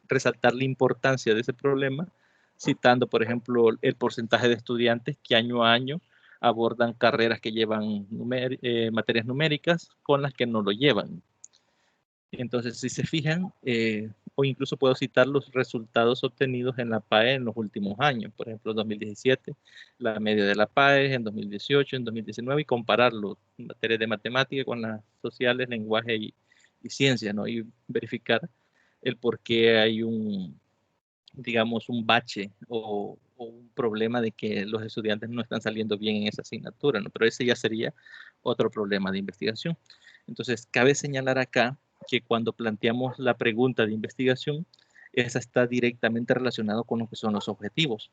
resaltar la importancia de ese problema citando, por ejemplo, el porcentaje de estudiantes que año a año abordan carreras que llevan materias numéricas con las que no lo llevan. Entonces, si se fijan, o incluso puedo citar los resultados obtenidos en la PAE en los últimos años, por ejemplo, en 2017, la media de la PAE, en 2018, en 2019, y compararlo, materias de matemática con las sociales, lenguaje y ciencia, ¿no? Y verificar el por qué hay digamos, un bache o un problema de que los estudiantes no están saliendo bien en esa asignatura, ¿no? Pero ese ya sería otro problema de investigación. Entonces, cabe señalar acá que cuando planteamos la pregunta de investigación, esa está directamente relacionada con lo que son los objetivos.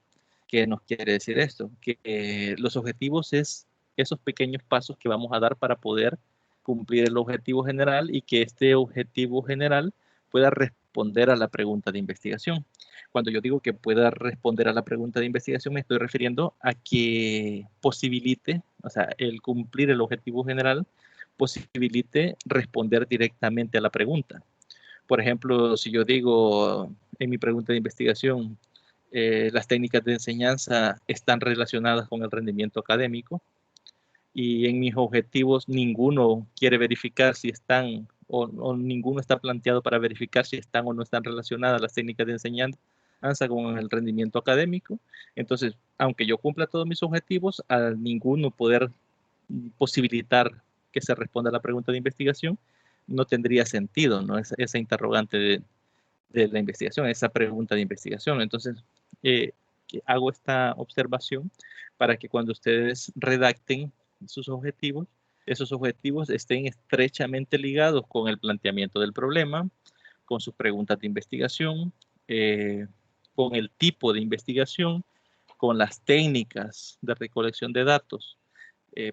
¿Qué nos quiere decir esto? Que los objetivos es esos pequeños pasos que vamos a dar para poder cumplir el objetivo general y que este objetivo general pueda responder a la pregunta de investigación. Cuando yo digo que pueda responder a la pregunta de investigación, me estoy refiriendo a que posibilite, o sea, el cumplir el objetivo general, posibilite responder directamente a la pregunta. Por ejemplo, si yo digo en mi pregunta de investigación, las técnicas de enseñanza están relacionadas con el rendimiento académico, y en mis objetivos ninguno quiere verificar si están o ninguno está planteado para verificar si están o no están relacionadas las técnicas de enseñanza con el rendimiento académico. Entonces, aunque yo cumpla todos mis objetivos, al ninguno poder posibilitar que se responda a la pregunta de investigación, no tendría sentido, ¿no? Esa interrogante de la investigación, esa pregunta de investigación. Entonces, hago esta observación para que cuando ustedes redacten sus objetivos, esos objetivos estén estrechamente ligados con el planteamiento del problema, con sus preguntas de investigación, con el tipo de investigación, con las técnicas de recolección de datos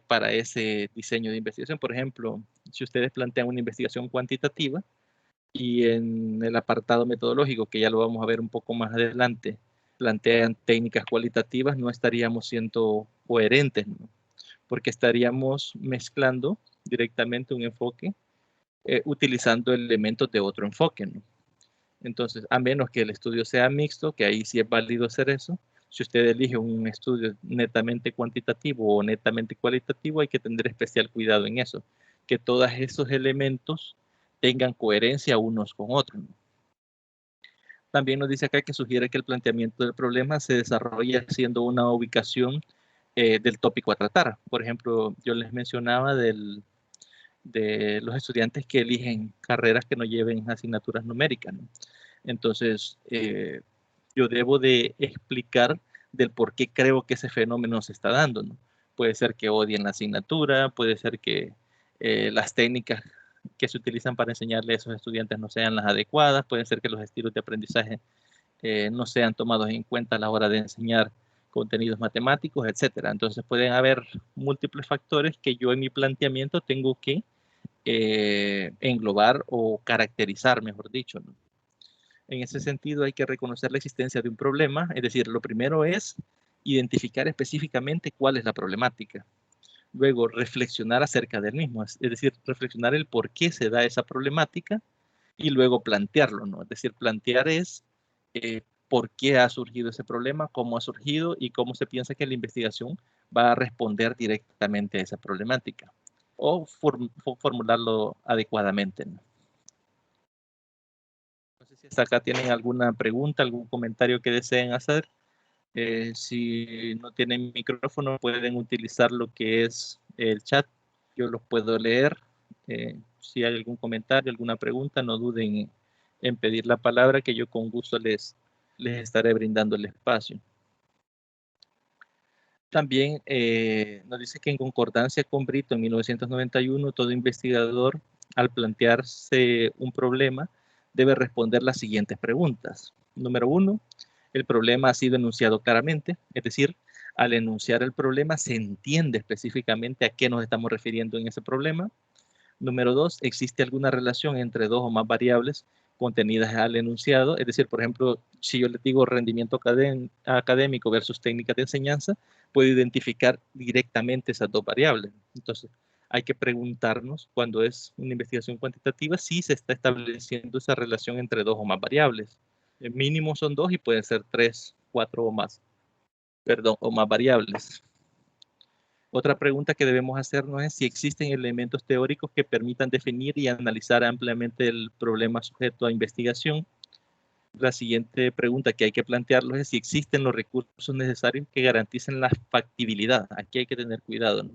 para ese diseño de investigación. Por ejemplo, si ustedes plantean una investigación cuantitativa y en el apartado metodológico, que ya lo vamos a ver un poco más adelante, plantean técnicas cualitativas, no estaríamos siendo coherentes, ¿no? Porque estaríamos mezclando directamente un enfoque utilizando elementos de otro enfoque, ¿no? Entonces, a menos que el estudio sea mixto, que ahí sí es válido hacer eso, si usted elige un estudio netamente cuantitativo o netamente cualitativo, hay que tener especial cuidado en eso, que todos esos elementos tengan coherencia unos con otros, ¿no? También nos dice acá que sugiere que el planteamiento del problema se desarrolla haciendo una ubicación del tópico a tratar. Por ejemplo, yo les mencionaba de los estudiantes que eligen carreras que no lleven asignaturas numéricas, ¿no? Entonces, yo debo de explicar del por qué creo que ese fenómeno se está dando, ¿no? Puede ser que odien la asignatura, puede ser que las técnicas que se utilizan para enseñarle a esos estudiantes no sean las adecuadas, puede ser que los estilos de aprendizaje no sean tomados en cuenta a la hora de enseñar contenidos matemáticos, etcétera. Entonces pueden haber múltiples factores que yo en mi planteamiento tengo que englobar o caracterizar, mejor dicho, ¿no? En ese sentido hay que reconocer la existencia de un problema, es decir, lo primero es identificar específicamente cuál es la problemática. Luego, reflexionar acerca del mismo, es decir, reflexionar el por qué se da esa problemática y luego plantearlo, ¿no? Es decir, plantear es por qué ha surgido ese problema, cómo ha surgido y cómo se piensa que la investigación va a responder directamente a esa problemática o formularlo adecuadamente, ¿no? No sé si hasta acá tienen alguna pregunta, algún comentario que deseen hacer. Si no tienen micrófono, pueden utilizar lo que es el chat. Yo los puedo leer. Si hay algún comentario, alguna pregunta, no duden en pedir la palabra, que yo con gusto les estaré brindando el espacio. También nos dice que en concordancia con Brito en 1991, todo investigador, al plantearse un problema, debe responder las siguientes preguntas. Número 1, el problema ha sido enunciado claramente, es decir, al enunciar el problema se entiende específicamente a qué nos estamos refiriendo en ese problema. Número 2, existe alguna relación entre dos o más variables contenidas al enunciado. Es decir, por ejemplo, si yo les digo rendimiento académico versus técnicas de enseñanza, puedo identificar directamente esas dos variables. Entonces, hay que preguntarnos, cuando es una investigación cuantitativa, si se está estableciendo esa relación entre dos o más variables. El mínimo son dos y pueden ser 3, 4 o más, o más variables. Otra pregunta que debemos hacernos es si existen elementos teóricos que permitan definir y analizar ampliamente el problema sujeto a investigación. La siguiente pregunta que hay que plantearnos es si existen los recursos necesarios que garanticen la factibilidad. Aquí hay que tener cuidado, ¿no?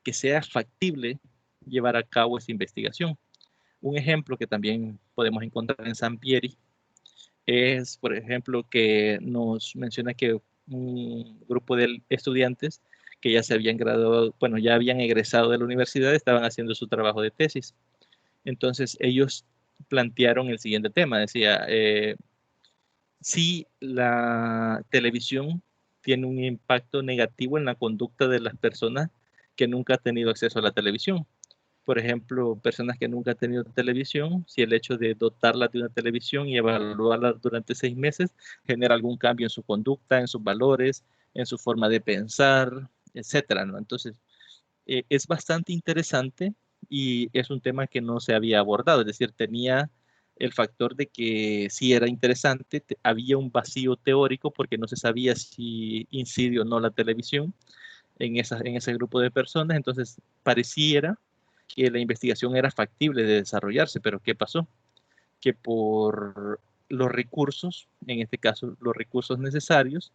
Que sea factible llevar a cabo esa investigación. Un ejemplo que también podemos encontrar en Sampieri es, por ejemplo, que nos menciona que un grupo de estudiantes que ya se habían graduado, bueno, ya habían egresado de la universidad, estaban haciendo su trabajo de tesis. Entonces, ellos plantearon el siguiente tema, decía, si la televisión tiene un impacto negativo en la conducta de las personas que nunca han tenido acceso a la televisión. Por ejemplo, personas que nunca han tenido televisión, si el hecho de dotarlas de una televisión y evaluarlas durante 6 meses genera algún cambio en su conducta, en sus valores, en su forma de pensar, etcétera, ¿no? Entonces, es bastante interesante y es un tema que no se había abordado, es decir, tenía el factor de que sí era interesante, había un vacío teórico porque no se sabía si incide o no la televisión en ese grupo de personas, entonces pareciera que la investigación era factible de desarrollarse, pero ¿qué pasó? Que por los recursos, en este caso los recursos necesarios,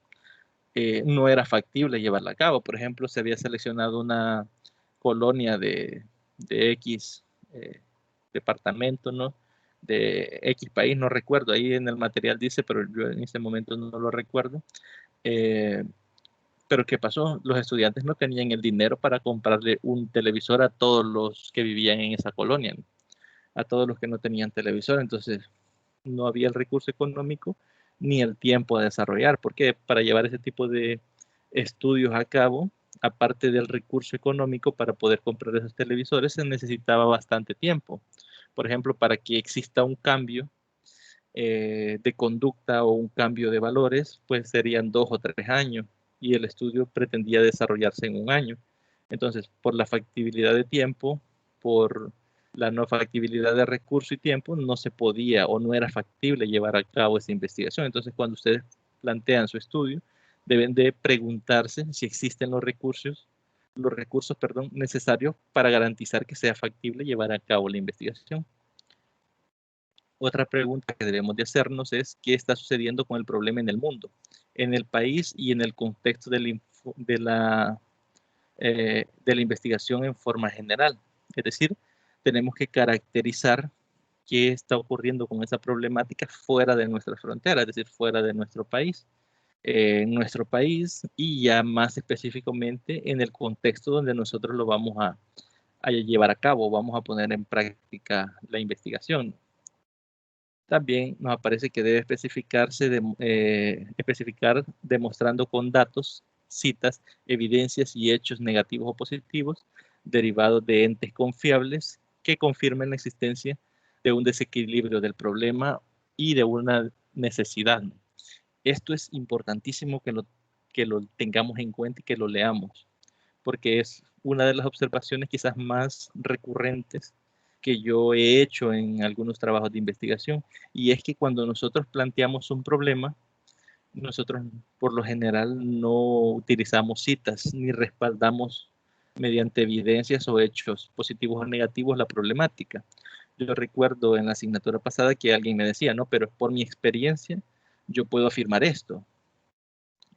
no era factible llevarla a cabo. Por ejemplo, se había seleccionado una colonia de X departamento, ¿no? De X país, no recuerdo, ahí en el material dice, pero yo en ese momento no lo recuerdo. Pero ¿qué pasó? Los estudiantes no tenían el dinero para comprarle un televisor a todos los que vivían en esa colonia, ¿no? A todos los que no tenían televisor, entonces no había el recurso económico ni el tiempo a desarrollar, porque para llevar ese tipo de estudios a cabo, aparte del recurso económico para poder comprar esos televisores, se necesitaba bastante tiempo. Por ejemplo, para que exista un cambio de conducta o un cambio de valores, pues serían 2 o 3 años y el estudio pretendía desarrollarse en 1 año. Entonces, por la factibilidad de tiempo, por la no factibilidad de recurso y tiempo, no se podía o no era factible llevar a cabo esa investigación. Entonces, cuando ustedes plantean su estudio, deben de preguntarse si existen los recursos necesarios para garantizar que sea factible llevar a cabo la investigación. Otra pregunta que debemos de hacernos es qué está sucediendo con el problema en el mundo, en el país y en el contexto de la investigación en forma general. Es decir, tenemos que caracterizar qué está ocurriendo con esa problemática fuera de nuestra frontera, es decir, fuera de nuestro país. En nuestro país y ya más específicamente en el contexto donde nosotros lo vamos a llevar a cabo, vamos a poner en práctica la investigación. También nos aparece que debe especificar demostrando con datos, citas, evidencias y hechos negativos o positivos derivados de entes confiables que confirmen la existencia de un desequilibrio del problema y de una necesidad. Esto es importantísimo que lo tengamos en cuenta y que lo leamos, porque es una de las observaciones quizás más recurrentes que yo he hecho en algunos trabajos de investigación, y es que cuando nosotros planteamos un problema, nosotros por lo general no utilizamos citas ni respaldamos mediante evidencias o hechos positivos o negativos la problemática. Yo recuerdo en la asignatura pasada que alguien me decía, no, pero por mi experiencia yo puedo afirmar esto,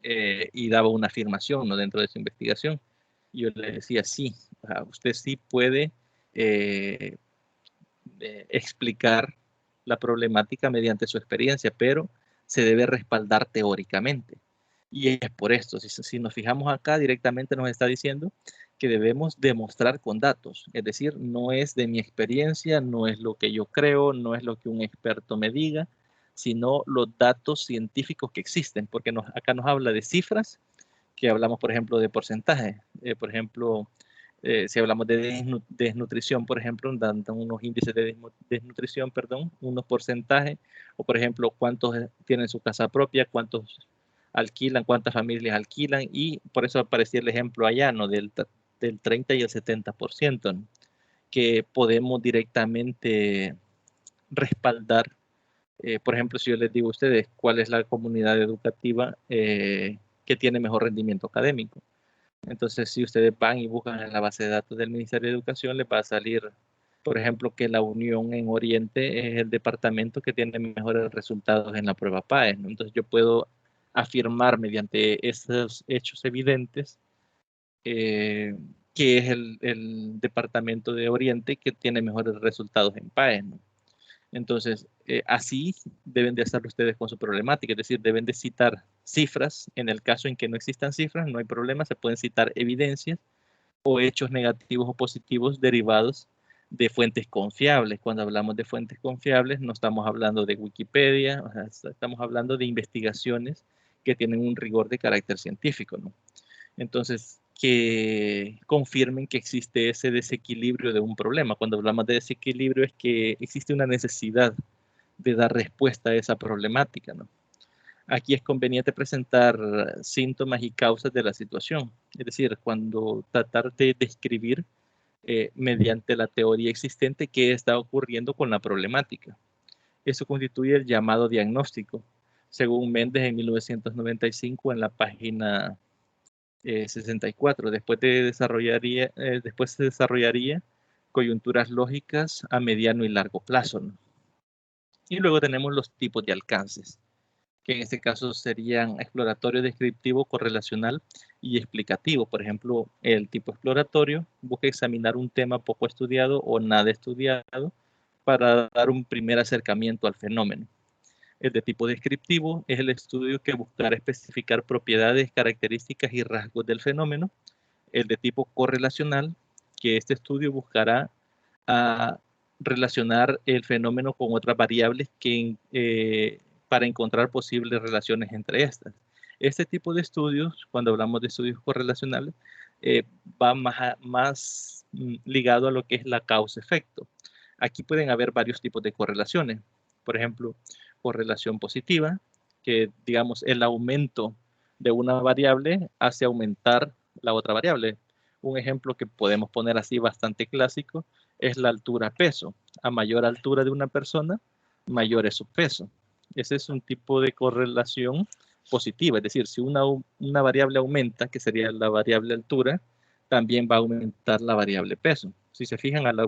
y daba una afirmación, ¿no?, dentro de su investigación. Y yo le decía, sí, usted sí puede explicar la problemática mediante su experiencia, pero se debe respaldar teóricamente. Y es por esto, si nos fijamos acá, directamente nos está diciendo que debemos demostrar con datos. Es decir, no es de mi experiencia, no es lo que yo creo, no es lo que un experto me diga, sino los datos científicos que existen, porque acá nos habla de cifras, que hablamos, por ejemplo, de porcentaje. Por ejemplo, Si hablamos de desnutrición, por ejemplo, dan unos índices de desnutrición, perdón, unos porcentajes, o por ejemplo, cuántos tienen su casa propia, cuántos alquilan, cuántas familias alquilan, y por eso aparecía el ejemplo allá, ¿no? Del 30 y el 70%, ¿no? Que podemos directamente respaldar. Por ejemplo, si yo les digo a ustedes cuál es la comunidad educativa que tiene mejor rendimiento académico. Entonces, si ustedes van y buscan en la base de datos del Ministerio de Educación, les va a salir, por ejemplo, que la Unión en Oriente es el departamento que tiene mejores resultados en la prueba PAES, ¿no? Entonces, yo puedo afirmar mediante esos hechos evidentes que es el departamento de Oriente que tiene mejores resultados en PAES, ¿no? Entonces, así deben de hacer ustedes con su problemática, es decir, deben de citar cifras. En el caso en que no existan cifras, no hay problema, se pueden citar evidencias o hechos negativos o positivos derivados de fuentes confiables. Cuando hablamos de fuentes confiables, no estamos hablando de Wikipedia, o sea, estamos hablando de investigaciones que tienen un rigor de carácter científico, ¿no? Entonces, que confirmen que existe ese desequilibrio de un problema. Cuando hablamos de desequilibrio es que existe una necesidad de dar respuesta a esa problemática, ¿no? Aquí es conveniente presentar síntomas y causas de la situación. Es decir, cuando tratar de describir mediante la teoría existente qué está ocurriendo con la problemática. Eso constituye el llamado diagnóstico. Según Méndez en 1995 en la página 64. Después se desarrollaría coyunturas lógicas a mediano y largo plazo, ¿no? Y luego tenemos los tipos de alcances, que en este caso serían exploratorio, descriptivo, correlacional y explicativo. Por ejemplo, el tipo exploratorio busca examinar un tema poco estudiado o nada estudiado para dar un primer acercamiento al fenómeno. El de tipo descriptivo es el estudio que buscará especificar propiedades, características y rasgos del fenómeno. El de tipo correlacional, que este estudio buscará relacionar el fenómeno con otras variables para encontrar posibles relaciones entre estas. Este tipo de estudios, cuando hablamos de estudios correlacionales, va más ligado a lo que es la causa-efecto. Aquí pueden haber varios tipos de correlaciones. Por ejemplo, correlación positiva, que digamos el aumento de una variable hace aumentar la otra variable. Un ejemplo que podemos poner así bastante clásico es la altura-peso. A mayor altura de una persona, mayor es su peso. Ese es un tipo de correlación positiva, es decir, si una variable aumenta, que sería la variable altura, también va a aumentar la variable peso. Si se fijan, al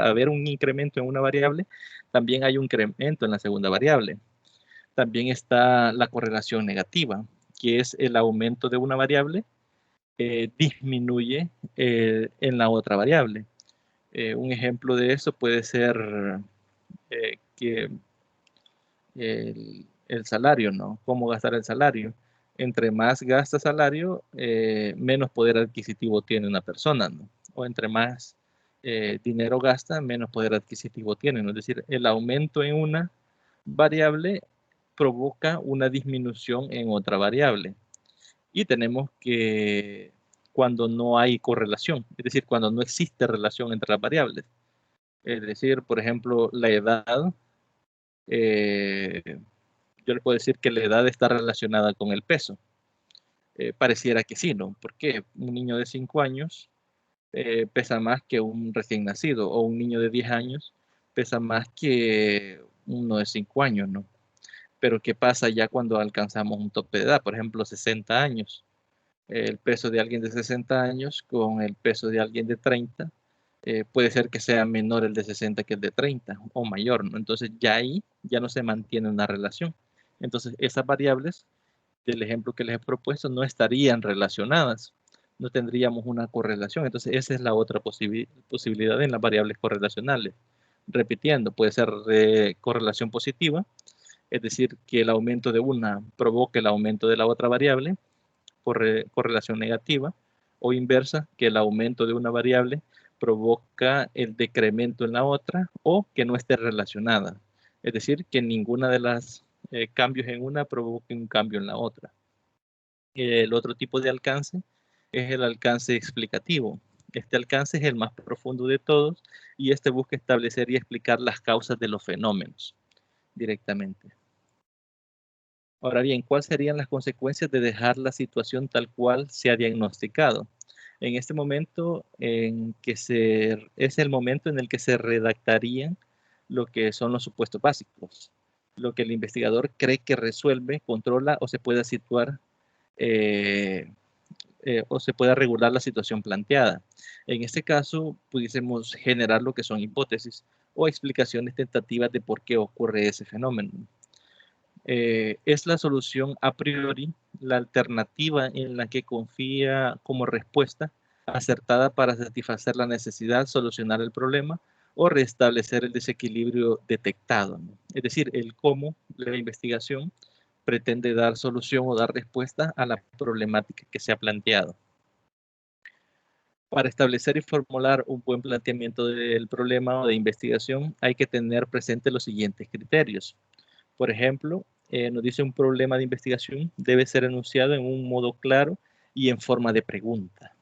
haber un incremento en una variable, también hay un incremento en la segunda variable. También está la correlación negativa, que es el aumento de una variable disminuye en la otra variable. Un ejemplo de eso puede ser que el salario, ¿no? ¿Cómo gastar el salario? Entre más gasta salario, menos poder adquisitivo tiene una persona, ¿no? O entre más dinero gasta, menos poder adquisitivo tiene, ¿no? Es decir, el aumento en una variable provoca una disminución en otra variable. Y tenemos que cuando no hay correlación, es decir, cuando no existe relación entre las variables. Es decir, por ejemplo, la edad, yo le puedo decir que la edad está relacionada con el peso. Pareciera que sí, ¿no? Porque un niño de 5 años pesa más que un recién nacido, o un niño de 10 años pesa más que uno de 5 años, ¿no? Pero ¿qué pasa ya cuando alcanzamos un tope de edad? Por ejemplo, 60 años. El peso de alguien de 60 años con el peso de alguien de 30, puede ser que sea menor el de 60 que el de 30 o mayor, ¿no? Entonces ya ahí ya no se mantiene una relación. Entonces esas variables del ejemplo que les he propuesto no estarían relacionadas, no tendríamos una correlación. Entonces esa es la otra posibilidad en las variables correlacionales. Repitiendo, puede ser correlación positiva, es decir, que el aumento de una provoque el aumento de la otra variable, por correlación negativa, o inversa, que el aumento de una variable provoca el decremento en la otra o que no esté relacionada. Es decir, que ninguna de las cambios en una provoque un cambio en la otra. El otro tipo de alcance es el alcance explicativo. Este alcance es el más profundo de todos y este busca establecer y explicar las causas de los fenómenos directamente. Ahora bien, ¿cuáles serían las consecuencias de dejar la situación tal cual se ha diagnosticado? En este momento es el momento en el que se redactarían lo que son los supuestos básicos, lo que el investigador cree que resuelve, controla o se pueda situar o se pueda regular la situación planteada. En este caso, pudiésemos generar lo que son hipótesis o explicaciones tentativas de por qué ocurre ese fenómeno. Es la solución a priori, la alternativa en la que confía como respuesta acertada para satisfacer la necesidad, solucionar el problema o restablecer el desequilibrio detectado, ¿no? Es decir, el cómo la investigación pretende dar solución o dar respuesta a la problemática que se ha planteado. Para establecer y formular un buen planteamiento del problema o de investigación, hay que tener presente los siguientes criterios. Por ejemplo, nos dice un problema de investigación debe ser enunciado en un modo claro y en forma de pregunta.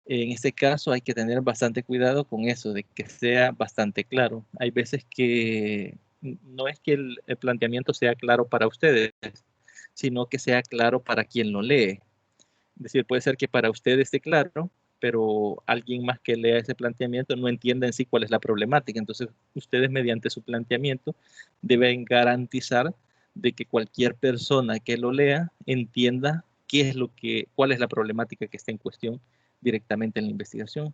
En este caso hay que tener bastante cuidado con eso, de que sea bastante claro. Hay veces que no es que el planteamiento sea claro para ustedes, sino que sea claro para quien lo lee. Es decir, puede ser que para usted esté claro, pero alguien más que lea ese planteamiento no entienda en sí cuál es la problemática. Entonces, ustedes mediante su planteamiento deben garantizar de que cualquier persona que lo lea entienda cuál es la problemática que está en cuestión directamente en la investigación.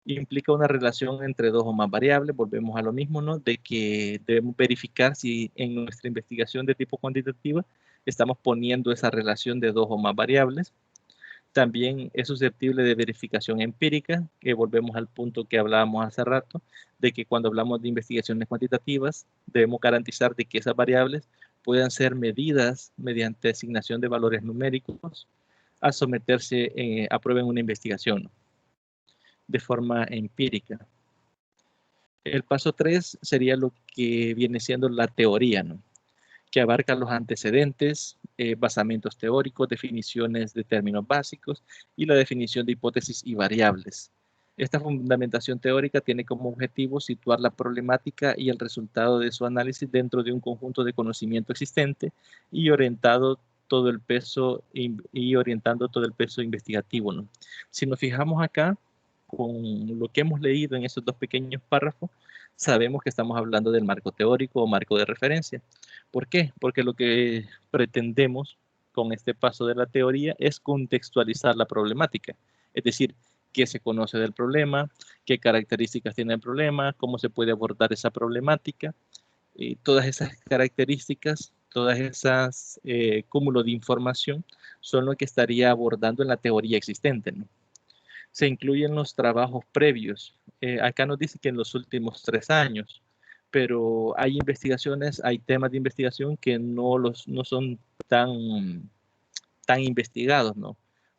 Implica una relación entre dos o más variables, volvemos a lo mismo, ¿no? De que debemos verificar si en nuestra investigación de tipo cuantitativa estamos poniendo esa relación de dos o más variables. También es susceptible de verificación empírica, que volvemos al punto que hablábamos hace rato, de que cuando hablamos de investigaciones cuantitativas debemos garantizar de que esas variables puedan ser medidas mediante asignación de valores numéricos a someterse a prueba en una investigación de forma empírica. El paso 3 sería lo que viene siendo la teoría, ¿no? Que abarca los antecedentes, basamientos teóricos, definiciones de términos básicos y la definición de hipótesis y variables. Esta fundamentación teórica tiene como objetivo situar la problemática y el resultado de su análisis dentro de un conjunto de conocimiento existente y orientando todo el peso investigativo, ¿no? Si nos fijamos acá, con lo que hemos leído en esos dos pequeños párrafos, sabemos que estamos hablando del marco teórico o marco de referencia. ¿Por qué? Porque lo que pretendemos con este paso de la teoría es contextualizar la problemática, es decir, qué se conoce del problema, qué características tiene el problema, cómo se puede abordar esa problemática, y todas esas características, todas esas cúmulo de información son lo que estaría abordando en la teoría existente, ¿no? Se incluyen los trabajos previos. Acá nos dice que en los últimos 3 años, pero hay investigaciones, hay temas de investigación que no son tan investigados, ¿no?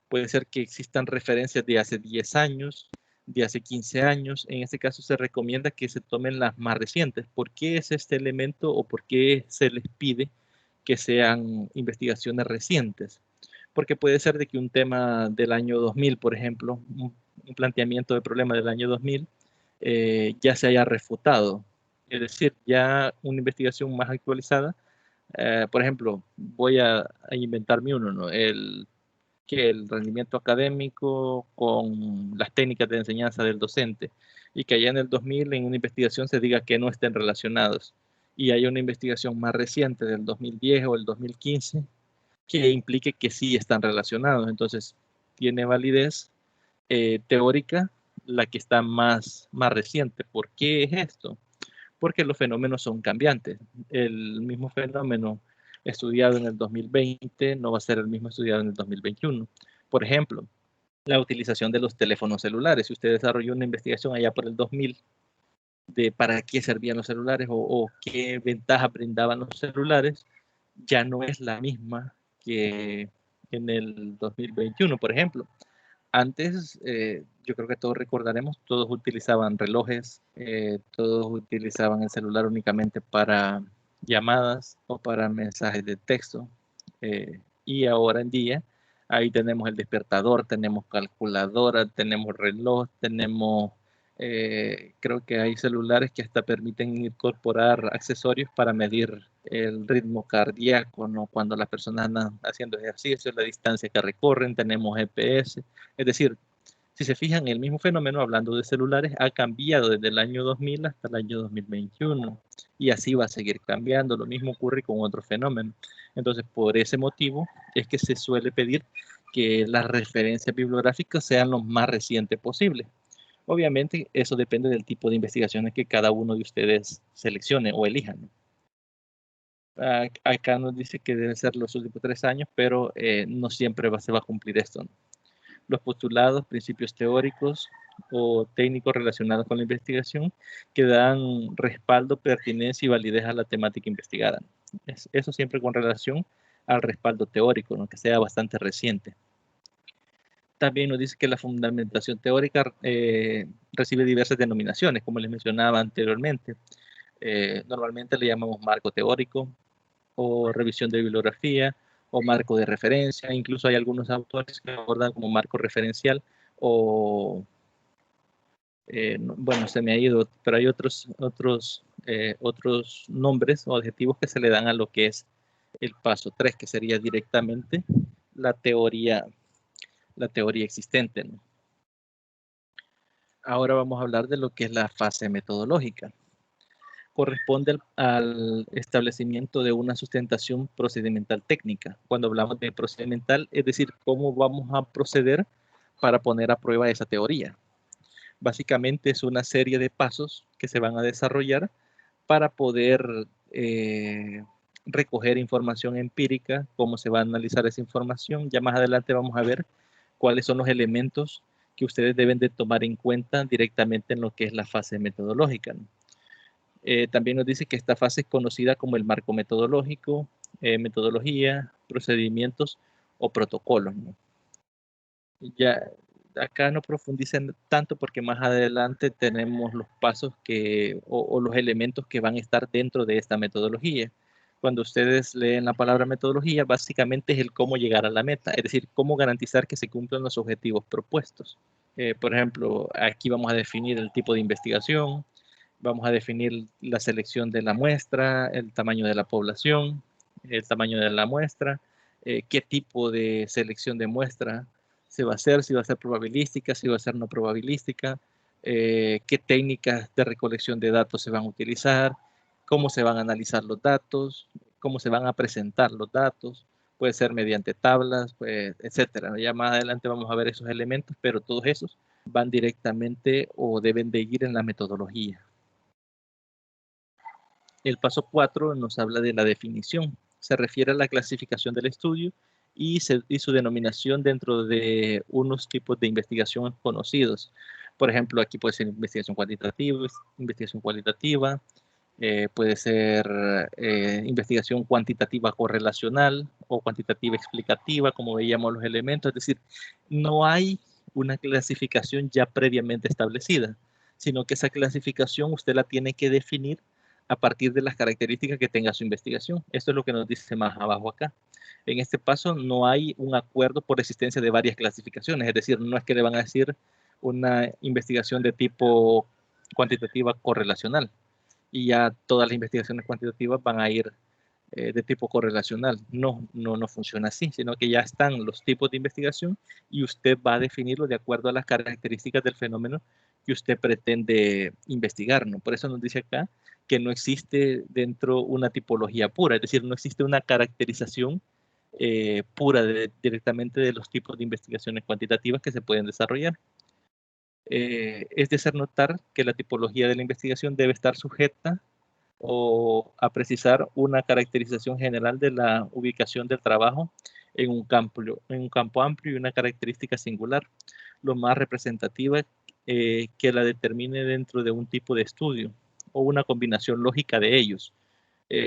Puede ser que existan referencias de hace 10 años, de hace 15 años. En este caso se recomienda que se tomen las más recientes. ¿Por qué es este elemento o por qué se les pide que sean investigaciones recientes? Porque puede ser de que un tema del año 2000, por ejemplo, un planteamiento de problema del año 2000, ya se haya refutado. Es decir, ya una investigación más actualizada, por ejemplo, voy a inventarme uno, ¿no? El rendimiento académico con las técnicas de enseñanza del docente, y que allá en el 2000 en una investigación se diga que no estén relacionados, y hay una investigación más reciente del 2010 o el 2015 que implique que sí están relacionados. Entonces, tiene validez teórica la que está más reciente. ¿Por qué es esto? Porque los fenómenos son cambiantes. El mismo fenómeno estudiado en el 2020 no va a ser el mismo estudiado en el 2021. Por ejemplo, la utilización de los teléfonos celulares. Si usted desarrolló una investigación allá por el 2000 de para qué servían los celulares o qué ventajas brindaban los celulares, ya no es la misma que en el 2021, por ejemplo. Antes, yo creo que todos recordaremos, todos utilizaban relojes, todos utilizaban el celular únicamente para llamadas o para mensajes de texto. Y ahora en día Ahí tenemos el despertador, tenemos calculadora, tenemos reloj, tenemos, creo que hay celulares que hasta permiten incorporar accesorios para medir el ritmo cardíaco, ¿no? Cuando las personas andan haciendo ejercicio, la distancia que recorren, tenemos GPS. Es decir, si se fijan, el mismo fenómeno, hablando de celulares, ha cambiado desde el año 2000 hasta el año 2021 y así va a seguir cambiando. Lo mismo ocurre con otros fenómenos. Entonces, por ese motivo es que se suele pedir que las referencias bibliográficas sean lo más recientes posible. Obviamente, eso depende del tipo de investigaciones que cada uno de ustedes seleccione o elijan. Acá nos dice que deben ser los últimos 3 años, pero no siempre se va a cumplir esto, ¿no? Los postulados, principios teóricos o técnicos relacionados con la investigación que dan respaldo, pertinencia y validez a la temática investigada. Eso siempre con relación al respaldo teórico, ¿no? Que sea bastante reciente. También nos dice que la fundamentación teórica recibe diversas denominaciones, como les mencionaba anteriormente. Normalmente le llamamos marco teórico o revisión de bibliografía o marco de referencia. Incluso hay algunos autores que abordan como marco referencial o, bueno, se me ha ido, pero hay otros nombres o adjetivos que se le dan a lo que es el paso 3, que sería directamente la teoría existente, ¿no? Ahora vamos a hablar de lo que es la fase metodológica. Corresponde al establecimiento de una sustentación procedimental técnica. Cuando hablamos de procedimental, es decir, cómo vamos a proceder para poner a prueba esa teoría. Básicamente es una serie de pasos que se van a desarrollar para poder recoger información empírica, cómo se va a analizar esa información. Ya más adelante vamos a ver cuáles son los elementos que ustedes deben de tomar en cuenta directamente en lo que es la fase metodológica, ¿no? También nos dice que esta fase es conocida como el marco metodológico, metodología, procedimientos o protocolos, ¿no? Ya acá no profundicen tanto porque más adelante tenemos los pasos o los elementos que van a estar dentro de esta metodología. Cuando ustedes leen la palabra metodología, básicamente es el cómo llegar a la meta, es decir, cómo garantizar que se cumplan los objetivos propuestos. Por ejemplo, aquí vamos a definir el tipo de investigación, vamos a definir la selección de la muestra, el tamaño de la población, el tamaño de la muestra, qué tipo de selección de muestra se va a hacer, si va a ser probabilística, si va a ser no probabilística, qué técnicas de recolección de datos se van a utilizar, cómo se van a analizar los datos, cómo se van a presentar los datos, puede ser mediante tablas, pues, etcétera. Ya más adelante vamos a ver esos elementos, pero todos esos van directamente o deben de ir en la metodología. El paso 4 nos habla de la definición. Se refiere a la clasificación del estudio y su denominación dentro de unos tipos de investigación conocidos. Por ejemplo, aquí puede ser investigación cualitativa, puede ser investigación cuantitativa correlacional o cuantitativa explicativa, como veíamos los elementos. Es decir, no hay una clasificación ya previamente establecida, sino que esa clasificación usted la tiene que definir a partir de las características que tenga su investigación. Esto es lo que nos dice más abajo acá. En este paso no hay un acuerdo por existencia de varias clasificaciones, es decir, no es que le van a decir una investigación de tipo cuantitativa correlacional y ya todas las investigaciones cuantitativas van a ir de tipo correlacional. No funciona así, sino que ya están los tipos de investigación y usted va a definirlo de acuerdo a las características del fenómeno que usted pretende investigar, ¿no? Por eso nos dice acá que no existe dentro una tipología pura, es decir, no existe una caracterización pura directamente de los tipos de investigaciones cuantitativas que se pueden desarrollar. Es de hacer notar que la tipología de la investigación debe estar sujeta o a precisar una caracterización general de la ubicación del trabajo en un campo amplio y una característica singular, lo más representativa que la determine dentro de un tipo de estudio o una combinación lógica de ellos.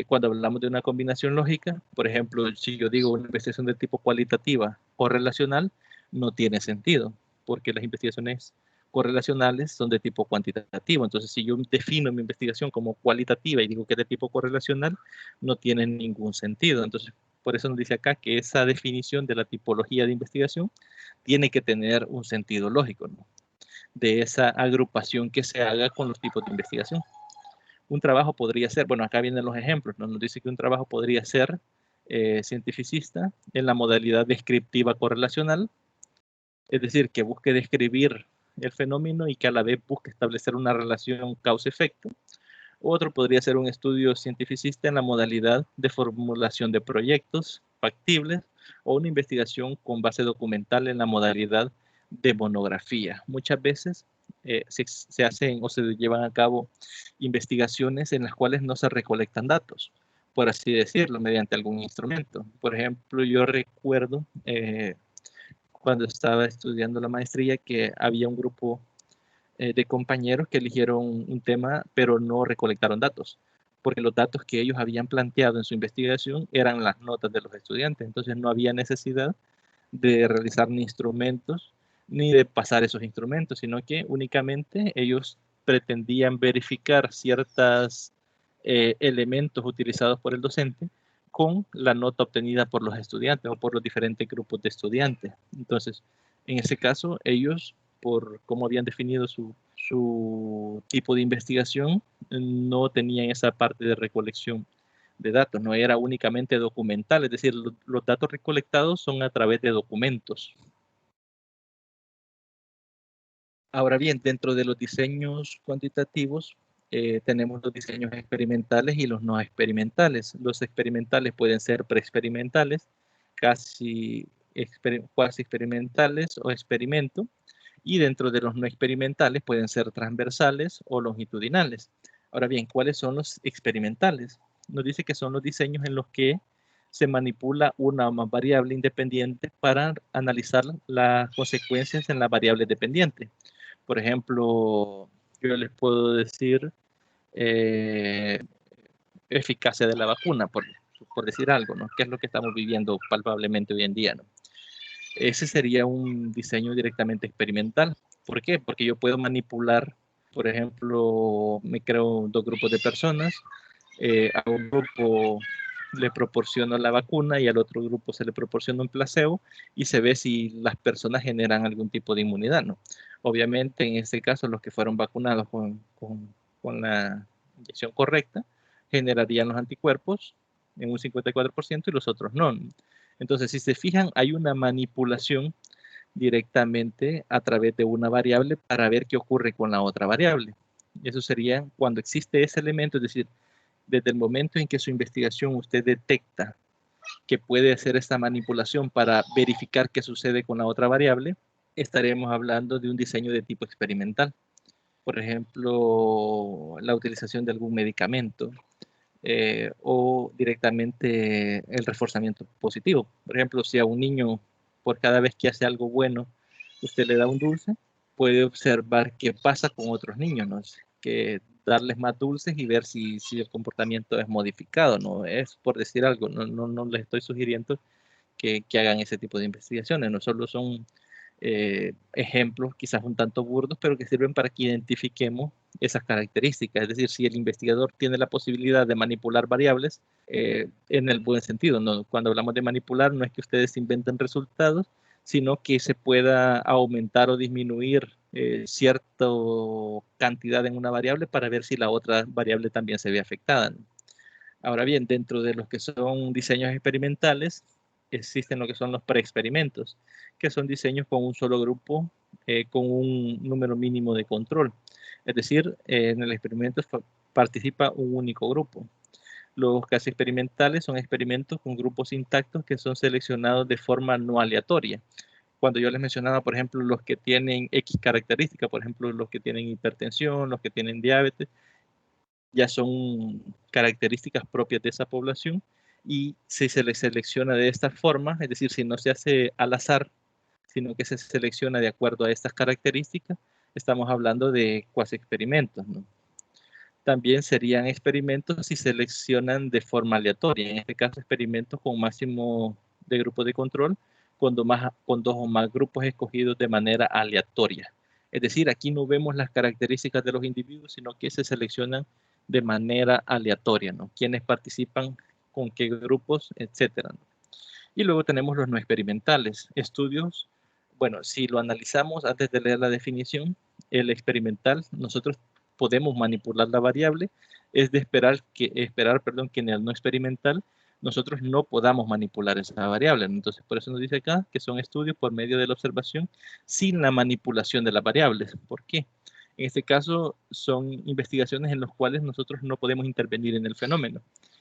Cuando hablamos de una combinación lógica, por ejemplo, si yo digo una investigación de tipo cualitativa o relacional, no tiene sentido, porque las investigaciones correlacionales son de tipo cuantitativo. Entonces, si yo defino mi investigación como cualitativa y digo que es de tipo correlacional, no tiene ningún sentido. Entonces, Por eso nos dice acá que esa definición de la tipología de investigación tiene que tener un sentido lógico, ¿no? De esa agrupación que se haga con los tipos de investigación. Un trabajo podría ser, bueno, acá vienen los ejemplos, ¿no? Nos dice que un trabajo podría ser cientificista en la modalidad descriptiva correlacional, es decir, que busque describir el fenómeno y que a la vez busque establecer una relación causa-efecto. Otro podría ser un estudio cientificista en la modalidad de formulación de proyectos factibles o una investigación con base documental en la modalidad de monografía. Muchas veces se hacen o se llevan a cabo investigaciones en las cuales no se recolectan datos, por así decirlo, mediante algún instrumento. Por ejemplo, yo recuerdo cuando estaba estudiando la maestría que había un grupo de compañeros que eligieron un tema, pero no recolectaron datos, porque los datos que ellos habían planteado en su investigación eran las notas de los estudiantes, entonces no había necesidad de realizar ni instrumentos, ni de pasar esos instrumentos, sino que únicamente ellos pretendían verificar ciertos elementos utilizados por el docente con la nota obtenida por los estudiantes o por los diferentes grupos de estudiantes. Entonces, en ese caso, ellos, por cómo habían definido su tipo de investigación, no tenían esa parte de recolección de datos, no era únicamente documental, es decir, los datos recolectados son a través de documentos. Ahora bien, dentro de los diseños cuantitativos, tenemos los diseños experimentales y los no experimentales. Los experimentales pueden ser preexperimentales, cuasi experimentales o experimento, y dentro de los no experimentales pueden ser transversales o longitudinales. Ahora bien, ¿cuáles son los experimentales? Nos dice que son los diseños en los que se manipula una o más variable independiente para analizar las consecuencias en la variable dependiente. Por ejemplo, yo les puedo decir eficacia de la vacuna, por decir algo, ¿no? ¿Qué es lo que estamos viviendo palpablemente hoy en día, ¿no? Ese sería un diseño directamente experimental. ¿Por qué? Porque yo puedo manipular, por ejemplo, me creo dos grupos de personas, a un grupo le proporciono la vacuna y al otro grupo se le proporciona un placebo y se ve si las personas generan algún tipo de inmunidad, ¿no? Obviamente, en este caso, los que fueron vacunados con la inyección correcta generarían los anticuerpos en un 54% y los otros no. Entonces, si se fijan, hay una manipulación directamente a través de una variable para ver qué ocurre con la otra variable. Eso sería cuando existe ese elemento, es decir, desde el momento en que su investigación usted detecta que puede hacer esta manipulación para verificar qué sucede con la otra variable, estaremos hablando de un diseño de tipo experimental. Por ejemplo, la utilización de algún medicamento o directamente el reforzamiento positivo. Por ejemplo, si a un niño, por cada vez que hace algo bueno, usted le da un dulce, puede observar qué pasa con otros niños, ¿no? Que darles más dulces y ver si el comportamiento es modificado, no es por decir algo, no les estoy sugiriendo que hagan ese tipo de investigaciones, no solo son ejemplos quizás un tanto burdos, pero que sirven para que identifiquemos esas características, es decir, si el investigador tiene la posibilidad de manipular variables en el buen sentido, ¿no? Cuando hablamos de manipular no es que ustedes inventen resultados, sino que se pueda aumentar o disminuir cierta cantidad en una variable para ver si la otra variable también se ve afectada, ¿no? Ahora bien, dentro de los que son diseños experimentales, existen lo que son los preexperimentos, que son diseños con un solo grupo, con un número mínimo de control. Es decir, en el experimento participa un único grupo. Los casi experimentales son experimentos con grupos intactos que son seleccionados de forma no aleatoria. Cuando yo les mencionaba, por ejemplo, los que tienen X características, por ejemplo, los que tienen hipertensión, los que tienen diabetes, ya son características propias de esa población y si se les selecciona de esta forma, es decir, si no se hace al azar, sino que se selecciona de acuerdo a estas características, estamos hablando de cuasi experimentos, ¿no? También serían experimentos si seleccionan de forma aleatoria, en este caso experimentos con máximo de grupo de control, con dos o más grupos escogidos de manera aleatoria. Es decir, aquí no vemos las características de los individuos, sino que se seleccionan de manera aleatoria, ¿no? Quiénes participan, con qué grupos, etcétera, ¿no? Y luego tenemos los no experimentales, estudios. Bueno, si lo analizamos antes de leer la definición, el experimental, nosotros podemos manipular la variable, es de esperar que en el no experimental nosotros no podamos manipular esa variable. Entonces, por eso nos dice acá que son estudios por medio de la observación sin la manipulación de las variables. ¿Por qué? En este caso, son investigaciones en las cuales nosotros no podemos intervenir en el fenómeno.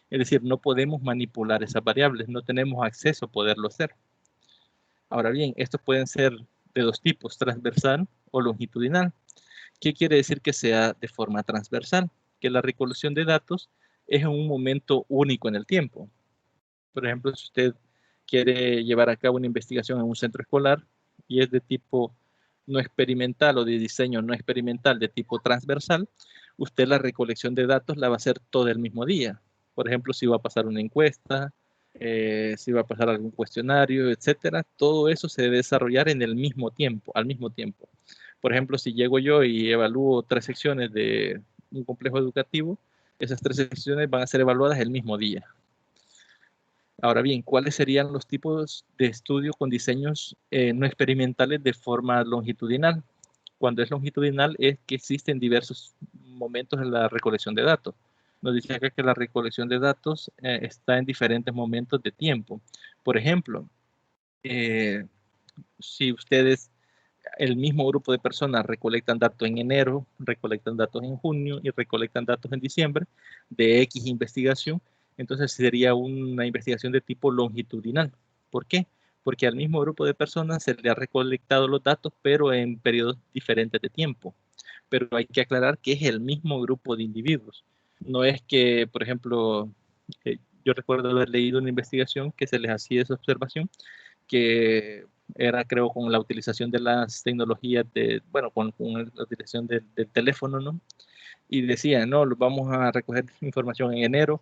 Es decir, no podemos manipular esas variables, no tenemos acceso a poderlo hacer. Ahora bien, estos pueden ser de dos tipos, transversal o longitudinal. ¿Qué quiere decir que sea de forma transversal? Que la recolección de datos es en un momento único en el tiempo. Por ejemplo, si usted quiere llevar a cabo una investigación en un centro escolar y es de tipo no experimental o de diseño no experimental de tipo transversal, usted la recolección de datos la va a hacer todo el mismo día. Por ejemplo, si va a pasar una encuesta, si va a pasar algún cuestionario, etcétera, todo eso se debe desarrollar en el mismo tiempo, al mismo tiempo. Por ejemplo, si llego yo y evalúo 3 secciones de un complejo educativo, esas 3 secciones van a ser evaluadas el mismo día. Ahora bien, ¿cuáles serían los tipos de estudio con diseños no experimentales de forma longitudinal? Cuando es longitudinal es que existen diversos momentos en la recolección de datos. Nos dice acá que la recolección de datos está en diferentes momentos de tiempo. Por ejemplo, si ustedes, el mismo grupo de personas recolectan datos en enero, recolectan datos en junio y recolectan datos en diciembre de X investigación, entonces sería una investigación de tipo longitudinal. ¿Por qué? Porque al mismo grupo de personas se le ha recolectado los datos, pero en periodos diferentes de tiempo. Pero hay que aclarar que es el mismo grupo de individuos. No es que, por ejemplo, yo recuerdo haber leído una investigación que se les hacía esa observación, que era, creo, con la utilización de las tecnologías con la utilización del teléfono, ¿no? Y decían, no, vamos a recoger información en enero,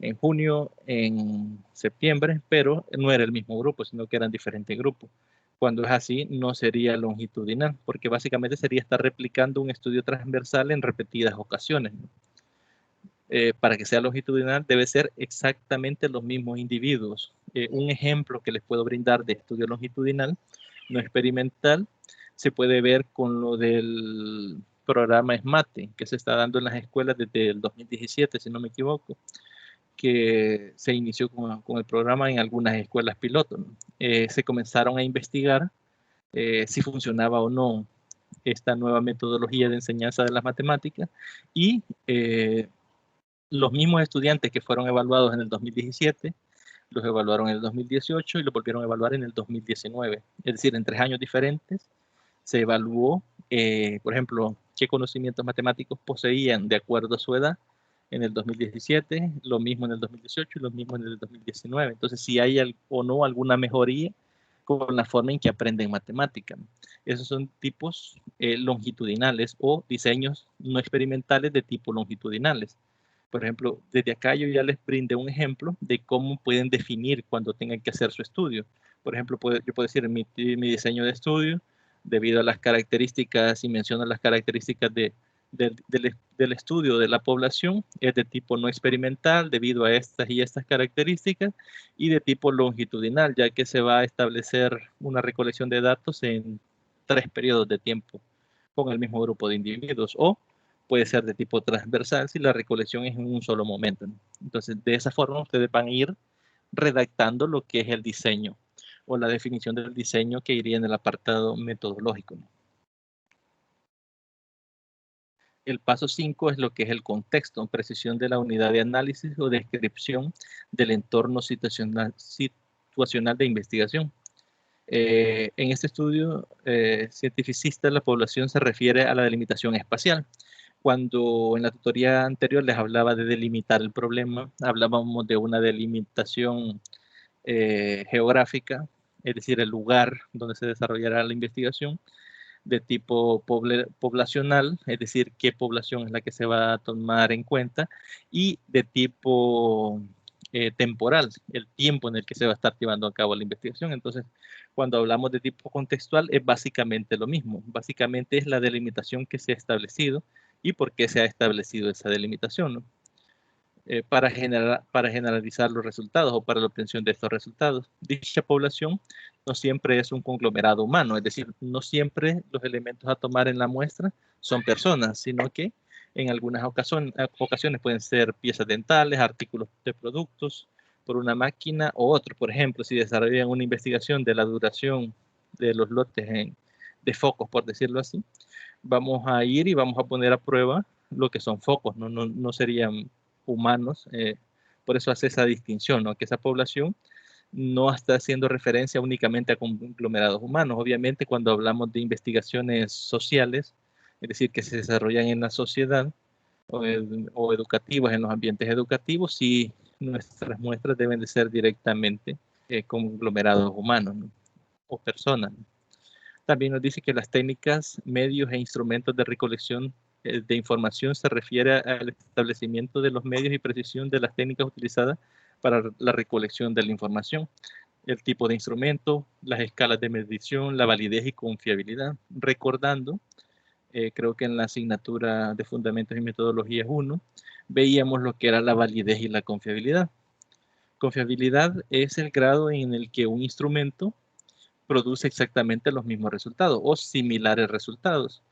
en junio, en septiembre, pero no era el mismo grupo, sino que eran diferentes grupos. Cuando es así, no sería longitudinal, porque básicamente sería estar replicando un estudio transversal en repetidas ocasiones, ¿no? Para que sea longitudinal debe ser exactamente los mismos individuos. Un ejemplo que les puedo brindar de estudio longitudinal, no experimental, se puede ver con lo del programa SMATE, que se está dando en las escuelas desde el 2017, si no me equivoco, que se inició con el programa en algunas escuelas piloto, ¿no? Se comenzaron a investigar si funcionaba o no esta nueva metodología de enseñanza de las matemáticas y los mismos estudiantes que fueron evaluados en el 2017, los evaluaron en el 2018 y los volvieron a evaluar en el 2019. Es decir, en 3 años diferentes se evaluó, por ejemplo, qué conocimientos matemáticos poseían de acuerdo a su edad en el 2017, lo mismo en el 2018 y lo mismo en el 2019. Entonces, si hay o no alguna mejoría con la forma en que aprenden matemática. Esos son tipos longitudinales o diseños no experimentales de tipo longitudinales. Por ejemplo, desde acá yo ya les brindé un ejemplo de cómo pueden definir cuando tengan que hacer su estudio. Por ejemplo, yo puedo decir mi diseño de estudio, debido a las características, y menciono las características del estudio de la población, es de tipo no experimental debido a estas y estas características, y de tipo longitudinal, ya que se va a establecer una recolección de datos en 3 periodos de tiempo con el mismo grupo de individuos, o puede ser de tipo transversal si la recolección es en un solo momento, ¿no? Entonces, de esa forma ustedes van a ir redactando lo que es el diseño o la definición del diseño que iría en el apartado metodológico, ¿no? El paso 5 es lo que es el contexto, precisión de la unidad de análisis o descripción del entorno situacional de investigación. En este estudio cientificista, la población se refiere a la delimitación espacial. Cuando en la tutoría anterior les hablaba de delimitar el problema, hablábamos de una delimitación geográfica, es decir, el lugar donde se desarrollará la investigación, de tipo poblacional, es decir, qué población es la que se va a tomar en cuenta, y de tipo temporal, el tiempo en el que se va a estar llevando a cabo la investigación. Entonces, cuando hablamos de tipo contextual, es básicamente lo mismo. Básicamente es la delimitación que se ha establecido y por qué se ha establecido esa delimitación, ¿no? para generalizar los resultados o para la obtención de estos resultados. Dicha población no siempre es un conglomerado humano, es decir, no siempre los elementos a tomar en la muestra son personas, sino que en algunas ocasiones pueden ser piezas dentales, artículos de productos, por una máquina o otro. Por ejemplo, si desarrollan una investigación de la duración de los lotes de focos, por decirlo así, vamos a ir y vamos a poner a prueba lo que son focos, no serían humanos. Por eso hace esa distinción, ¿no? Que esa población no está haciendo referencia únicamente a conglomerados humanos. Obviamente, cuando hablamos de investigaciones sociales, es decir, que se desarrollan en la sociedad o educativas, en los ambientes educativos, sí, nuestras muestras deben de ser directamente conglomerados humanos, ¿no? O personas, ¿no? También nos dice que las técnicas, medios e instrumentos de recolección de información se refiere al establecimiento de los medios y precisión de las técnicas utilizadas para la recolección de la información, el tipo de instrumento, las escalas de medición, la validez y confiabilidad. Recordando, creo que en la asignatura de Fundamentos y Metodologías 1, veíamos lo que era la validez y la confiabilidad. Confiabilidad es el grado en el que un instrumento produce exactamente los mismos resultados o similares resultados.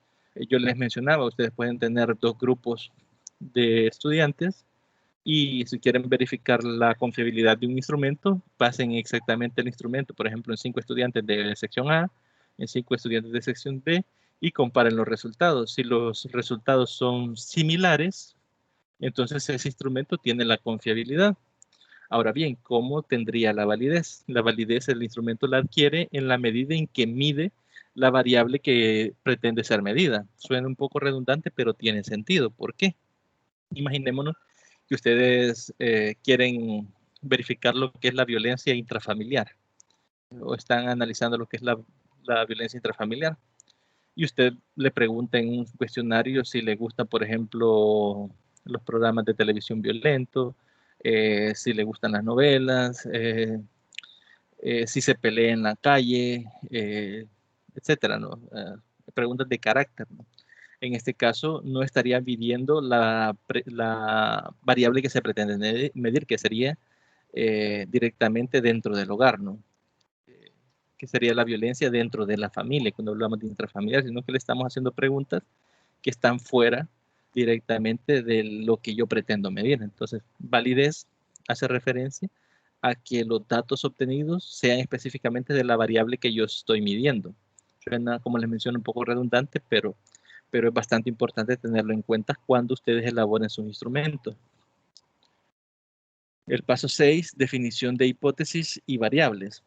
Yo les mencionaba, ustedes pueden tener dos grupos de estudiantes y si quieren verificar la confiabilidad de un instrumento, pasen exactamente el instrumento, por ejemplo, en 5 estudiantes de sección A, en 5 estudiantes de sección B, y comparen los resultados. Si los resultados son similares, entonces ese instrumento tiene la confiabilidad. Ahora bien, ¿cómo tendría la validez? La validez el instrumento la adquiere en la medida en que mide la variable que pretende ser medida. Suena un poco redundante, pero tiene sentido. ¿Por qué? Imaginémonos que ustedes quieren verificar lo que es la violencia intrafamiliar o están analizando lo que es la violencia intrafamiliar y usted le pregunta en un cuestionario si le gusta, por ejemplo, los programas de televisión violentos, si le gustan las novelas, si se pelea en la calle, etcétera, ¿no? Preguntas de carácter, ¿no? En este caso, no estaría midiendo la variable que se pretende medir, que sería directamente dentro del hogar, ¿no? Que sería la violencia dentro de la familia, cuando hablamos de intrafamiliar, sino que le estamos haciendo preguntas que están fuera directamente de lo que yo pretendo medir. Entonces, validez hace referencia a que los datos obtenidos sean específicamente de la variable que yo estoy midiendo. Suena, como les menciono, un poco redundante, pero es bastante importante tenerlo en cuenta cuando ustedes elaboren sus instrumentos. El paso 6, definición de hipótesis y variables.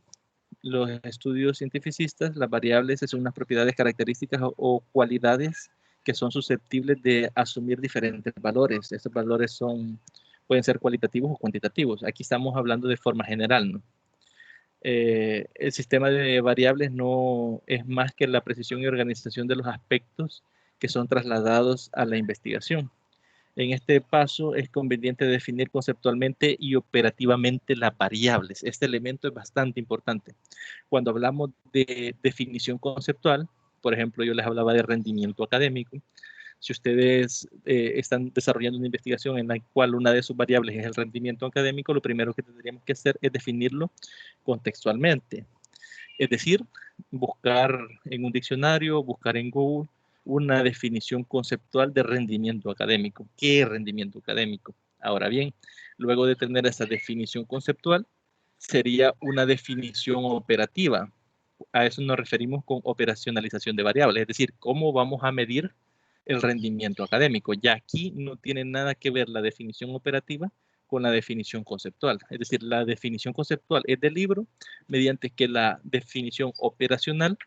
Los estudios cientificistas, las variables son unas propiedades, características o cualidades que son susceptibles de asumir diferentes valores. Estos valores pueden ser cualitativos o cuantitativos. Aquí estamos hablando de forma general, ¿no? El sistema de variables no es más que la precisión y organización de los aspectos que son trasladados a la investigación. En este paso es conveniente definir conceptualmente y operativamente las variables. Este elemento es bastante importante. Cuando hablamos de definición conceptual, por ejemplo, yo les hablaba de rendimiento académico. Si ustedes están desarrollando una investigación en la cual una de sus variables es el rendimiento académico, lo primero que tendríamos que hacer es definirlo contextualmente. Es decir, buscar en un diccionario, buscar en Google, una definición conceptual de rendimiento académico. ¿Qué es rendimiento académico? Ahora bien, luego de tener esa definición conceptual, sería una definición operativa. A eso nos referimos con operacionalización de variables, es decir, cómo vamos a medir el rendimiento académico. Ya aquí no tiene nada que ver la definición operativa con la definición conceptual. Es decir, la definición conceptual es del libro, mediante que la definición operacional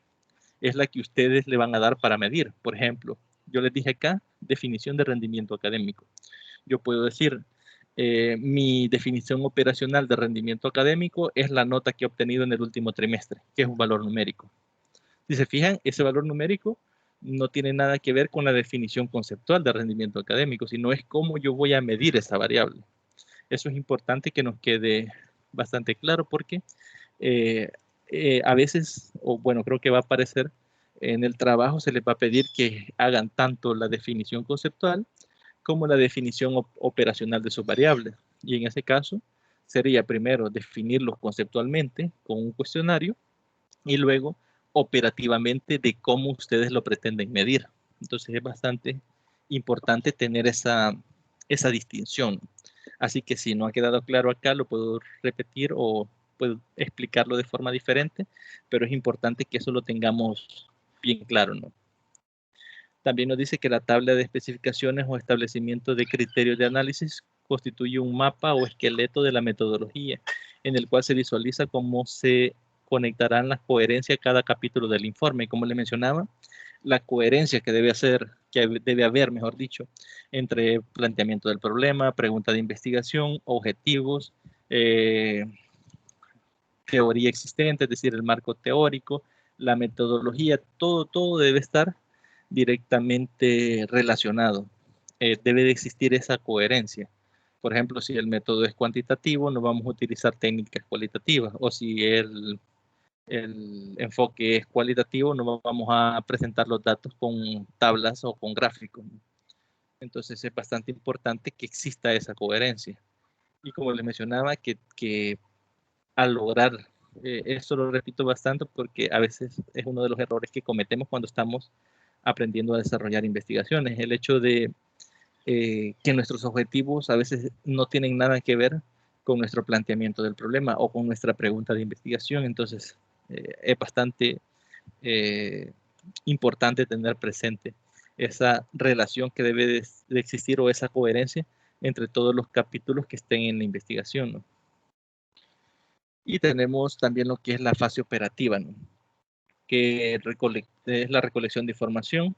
es la que ustedes le van a dar para medir. Por ejemplo, yo les dije acá, definición de rendimiento académico. Yo puedo decir, mi definición operacional de rendimiento académico es la nota que he obtenido en el último trimestre, que es un valor numérico. Si se fijan, ese valor numérico no tiene nada que ver con la definición conceptual de rendimiento académico, sino es cómo yo voy a medir esa variable. Eso es importante que nos quede bastante claro porque a veces, o bueno, creo que va a aparecer en el trabajo, se les va a pedir que hagan tanto la definición conceptual como la definición operacional de sus variables. Y en ese caso sería primero definirlos conceptualmente con un cuestionario y luego operativamente de cómo ustedes lo pretenden medir. Entonces es bastante importante tener esa distinción. Así que si no ha quedado claro acá, lo puedo repetir o puedo explicarlo de forma diferente, pero es importante que eso lo tengamos bien claro, ¿no? También nos dice que la tabla de especificaciones o establecimiento de criterios de análisis constituye un mapa o esqueleto de la metodología, en el cual se visualiza cómo se conectarán las coherencias a cada capítulo del informe. Como le mencionaba, la coherencia que debe haber, mejor dicho, entre planteamiento del problema, pregunta de investigación, objetivos, teoría existente, es decir, el marco teórico, la metodología, todo debe estar directamente relacionado. Debe de existir esa coherencia. Por ejemplo, si el método es cuantitativo, no vamos a utilizar técnicas cualitativas, o si el enfoque es cualitativo, no vamos a presentar los datos con tablas o con gráficos. Entonces es bastante importante que exista esa coherencia. Y como les mencionaba, que al lograr, esto lo repito bastante porque a veces es uno de los errores que cometemos cuando estamos aprendiendo a desarrollar investigaciones, el hecho de que nuestros objetivos a veces no tienen nada que ver con nuestro planteamiento del problema o con nuestra pregunta de investigación. Entonces es bastante importante tener presente esa relación que debe de existir o esa coherencia entre todos los capítulos que estén en la investigación, ¿no? Y tenemos también lo que es la fase operativa, ¿no? Que es la recolección de información.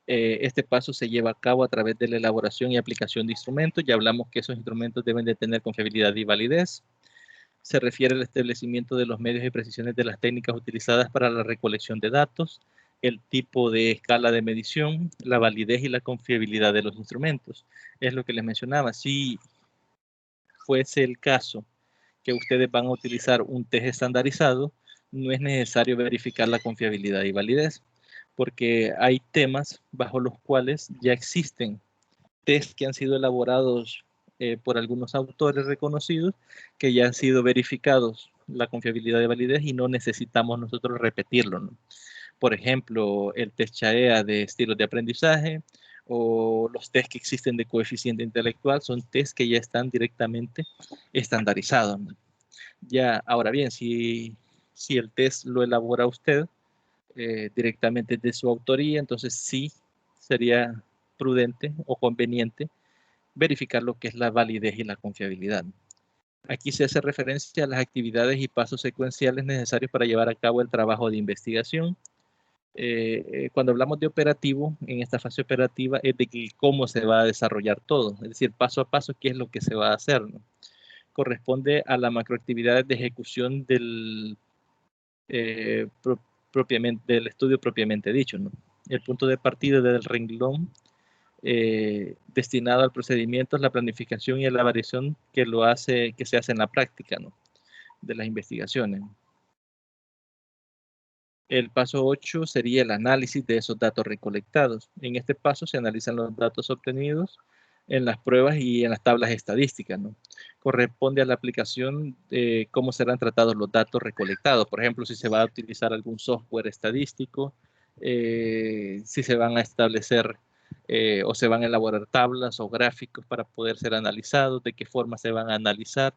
Este paso se lleva a cabo a través de la elaboración y aplicación de instrumentos. Ya hablamos que esos instrumentos deben de tener confiabilidad y validez. Se refiere al establecimiento de los medios y precisiones de las técnicas utilizadas para la recolección de datos, el tipo de escala de medición, la validez y la confiabilidad de los instrumentos. Es lo que les mencionaba. Si fuese el caso que ustedes van a utilizar un test estandarizado, no es necesario verificar la confiabilidad y validez, porque hay temas bajo los cuales ya existen test que han sido elaborados por algunos autores reconocidos, que ya han sido verificados la confiabilidad y validez y no necesitamos nosotros repetirlo, ¿no? Por ejemplo, el test CHAEA de estilos de aprendizaje o los test que existen de coeficiente intelectual son test que ya están directamente estandarizados, ¿no? Ya, ahora bien, si el test lo elabora usted directamente de su autoría, entonces sí sería prudente o conveniente verificar lo que es la validez y la confiabilidad. Aquí se hace referencia a las actividades y pasos secuenciales necesarios para llevar a cabo el trabajo de investigación. Cuando hablamos de operativo, en esta fase operativa es de cómo se va a desarrollar todo, es decir, paso a paso, qué es lo que se va a hacer, ¿no? Corresponde a la macroactividad de ejecución del estudio propiamente dicho, ¿no? El punto de partida del renglón destinado al procedimiento es la planificación y la variación que se hace en la práctica, ¿no? De las investigaciones. El paso 8 sería el análisis de esos datos recolectados. En este paso se analizan los datos obtenidos en las pruebas y en las tablas estadísticas, ¿no? Corresponde a la aplicación de cómo serán tratados los datos recolectados. Por ejemplo, si se va a utilizar algún software estadístico, si se van a establecer o se van a elaborar tablas o gráficos para poder ser analizados, de qué forma se van a analizar,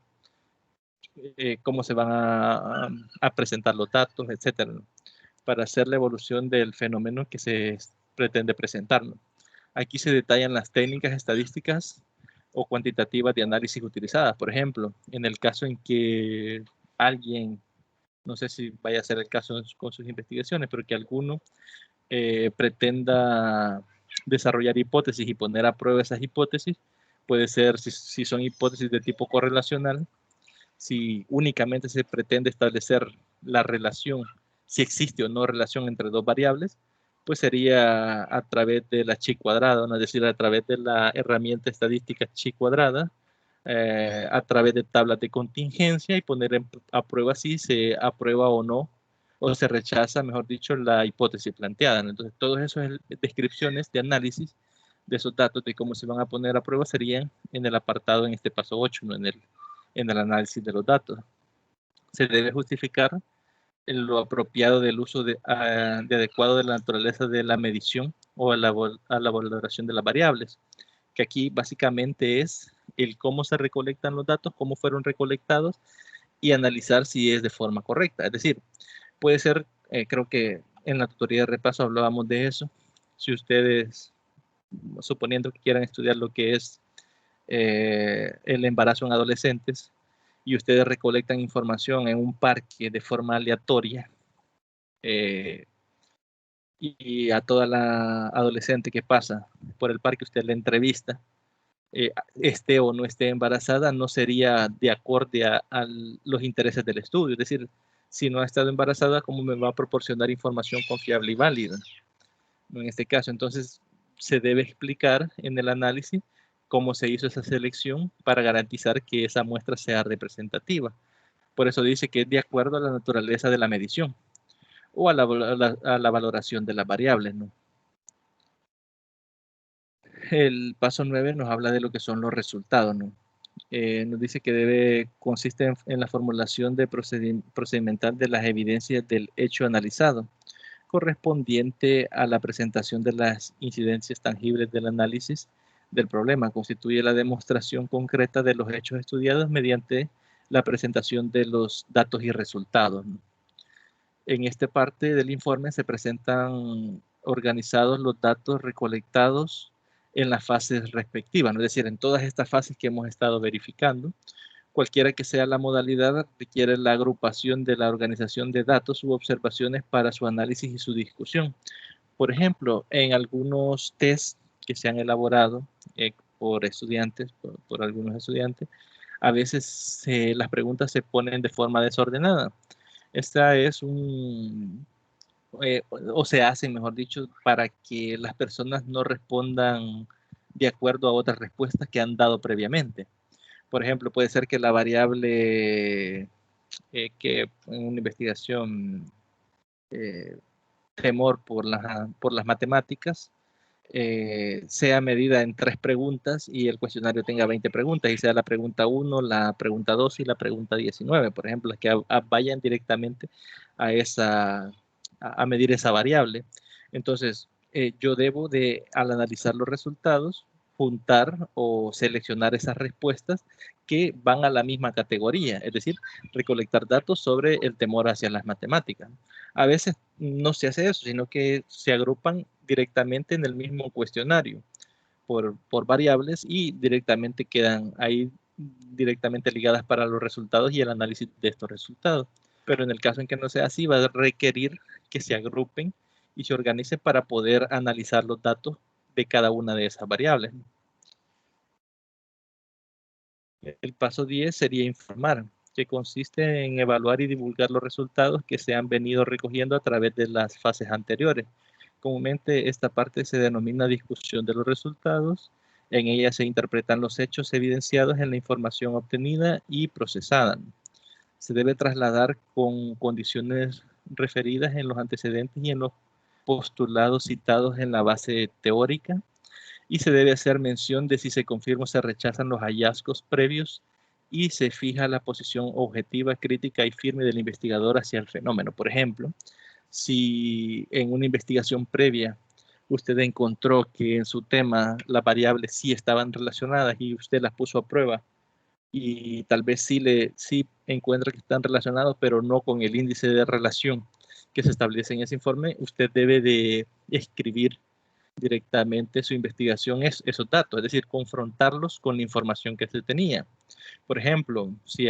cómo se van a presentar los datos, etcétera, ¿no? Para hacer la evolución del fenómeno que se pretende presentar, ¿no? Aquí se detallan las técnicas estadísticas o cuantitativas de análisis utilizadas. Por ejemplo, en el caso en que alguien, no sé si vaya a ser el caso con sus investigaciones, pero que alguno pretenda desarrollar hipótesis y poner a prueba esas hipótesis, puede ser si son hipótesis de tipo correlacional, si únicamente se pretende establecer la relación, si existe o no relación entre dos variables, pues sería a través de la chi cuadrada, ¿no? Es decir, a través de la herramienta estadística chi cuadrada, a través de tablas de contingencia y poner a prueba si se aprueba o no, o se rechaza, mejor dicho, la hipótesis planteada, ¿no? Entonces, todas esas descripciones de análisis de esos datos de cómo se van a poner a prueba serían en el apartado en este paso 8, ¿no? en el análisis de los datos. Se debe justificar lo apropiado del uso de adecuado de la naturaleza de la medición o a la valoración de las variables, que aquí básicamente es el cómo se recolectan los datos, cómo fueron recolectados y analizar si es de forma correcta. Es decir, puede ser, creo que en la tutoría de repaso hablábamos de eso, si ustedes, suponiendo que quieran estudiar lo que es el embarazo en adolescentes, y ustedes recolectan información en un parque de forma aleatoria, y a toda la adolescente que pasa por el parque usted la entrevista, esté o no esté embarazada, no sería de acorde a los intereses del estudio. Es decir, si no ha estado embarazada, ¿cómo me va a proporcionar información confiable y válida? En este caso, entonces, se debe explicar en el análisis cómo se hizo esa selección para garantizar que esa muestra sea representativa. Por eso dice que es de acuerdo a la naturaleza de la medición o a la valoración de las variables, ¿no? El paso 9 nos habla de lo que son los resultados, ¿no? Nos dice que consiste en la formulación de procedimental de las evidencias del hecho analizado, correspondiente a la presentación de las incidencias tangibles del análisis del problema. Constituye la demostración concreta de los hechos estudiados mediante la presentación de los datos y resultados, ¿no? En esta parte del informe se presentan organizados los datos recolectados en las fases respectivas, ¿no? Es decir, en todas estas fases que hemos estado verificando, cualquiera que sea la modalidad, requiere la agrupación de la organización de datos u observaciones para su análisis y su discusión. Por ejemplo, en algunos test que se han elaborado por estudiantes, por algunos estudiantes, a veces las preguntas se ponen de forma desordenada. Esta es o se hace, mejor dicho, para que las personas no respondan de acuerdo a otras respuestas que han dado previamente. Por ejemplo, puede ser que la variable que en una investigación temor por las matemáticas sea medida en 3 preguntas y el cuestionario tenga 20 preguntas y sea la pregunta 1, la pregunta 2 y la pregunta 19, por ejemplo, las que vayan directamente a medir esa variable. Entonces, yo debo al analizar los resultados, juntar o seleccionar esas respuestas que van a la misma categoría, es decir, recolectar datos sobre el temor hacia las matemáticas. A veces no se hace eso, sino que se agrupan directamente en el mismo cuestionario por variables y directamente quedan ahí directamente ligadas para los resultados y el análisis de estos resultados. Pero en el caso en que no sea así, va a requerir que se agrupen y se organicen para poder analizar los datos de cada una de esas variables. El paso 10 sería informar, que consiste en evaluar y divulgar los resultados que se han venido recogiendo a través de las fases anteriores. Comúnmente esta parte se denomina discusión de los resultados. En ella se interpretan los hechos evidenciados en la información obtenida y procesada. Se debe trasladar con condiciones referidas en los antecedentes y en los postulados citados en la base teórica, y se debe hacer mención de si se confirma o se rechazan los hallazgos previos y se fija la posición objetiva, crítica y firme del investigador hacia el fenómeno. Por ejemplo, si en una investigación previa usted encontró que en su tema las variables sí estaban relacionadas y usted las puso a prueba y tal vez sí encuentra que están relacionados, pero no con el índice de relación que se establece en ese informe, usted debe de escribir directamente su investigación esos datos, es decir, confrontarlos con la información que se tenía. Por ejemplo, si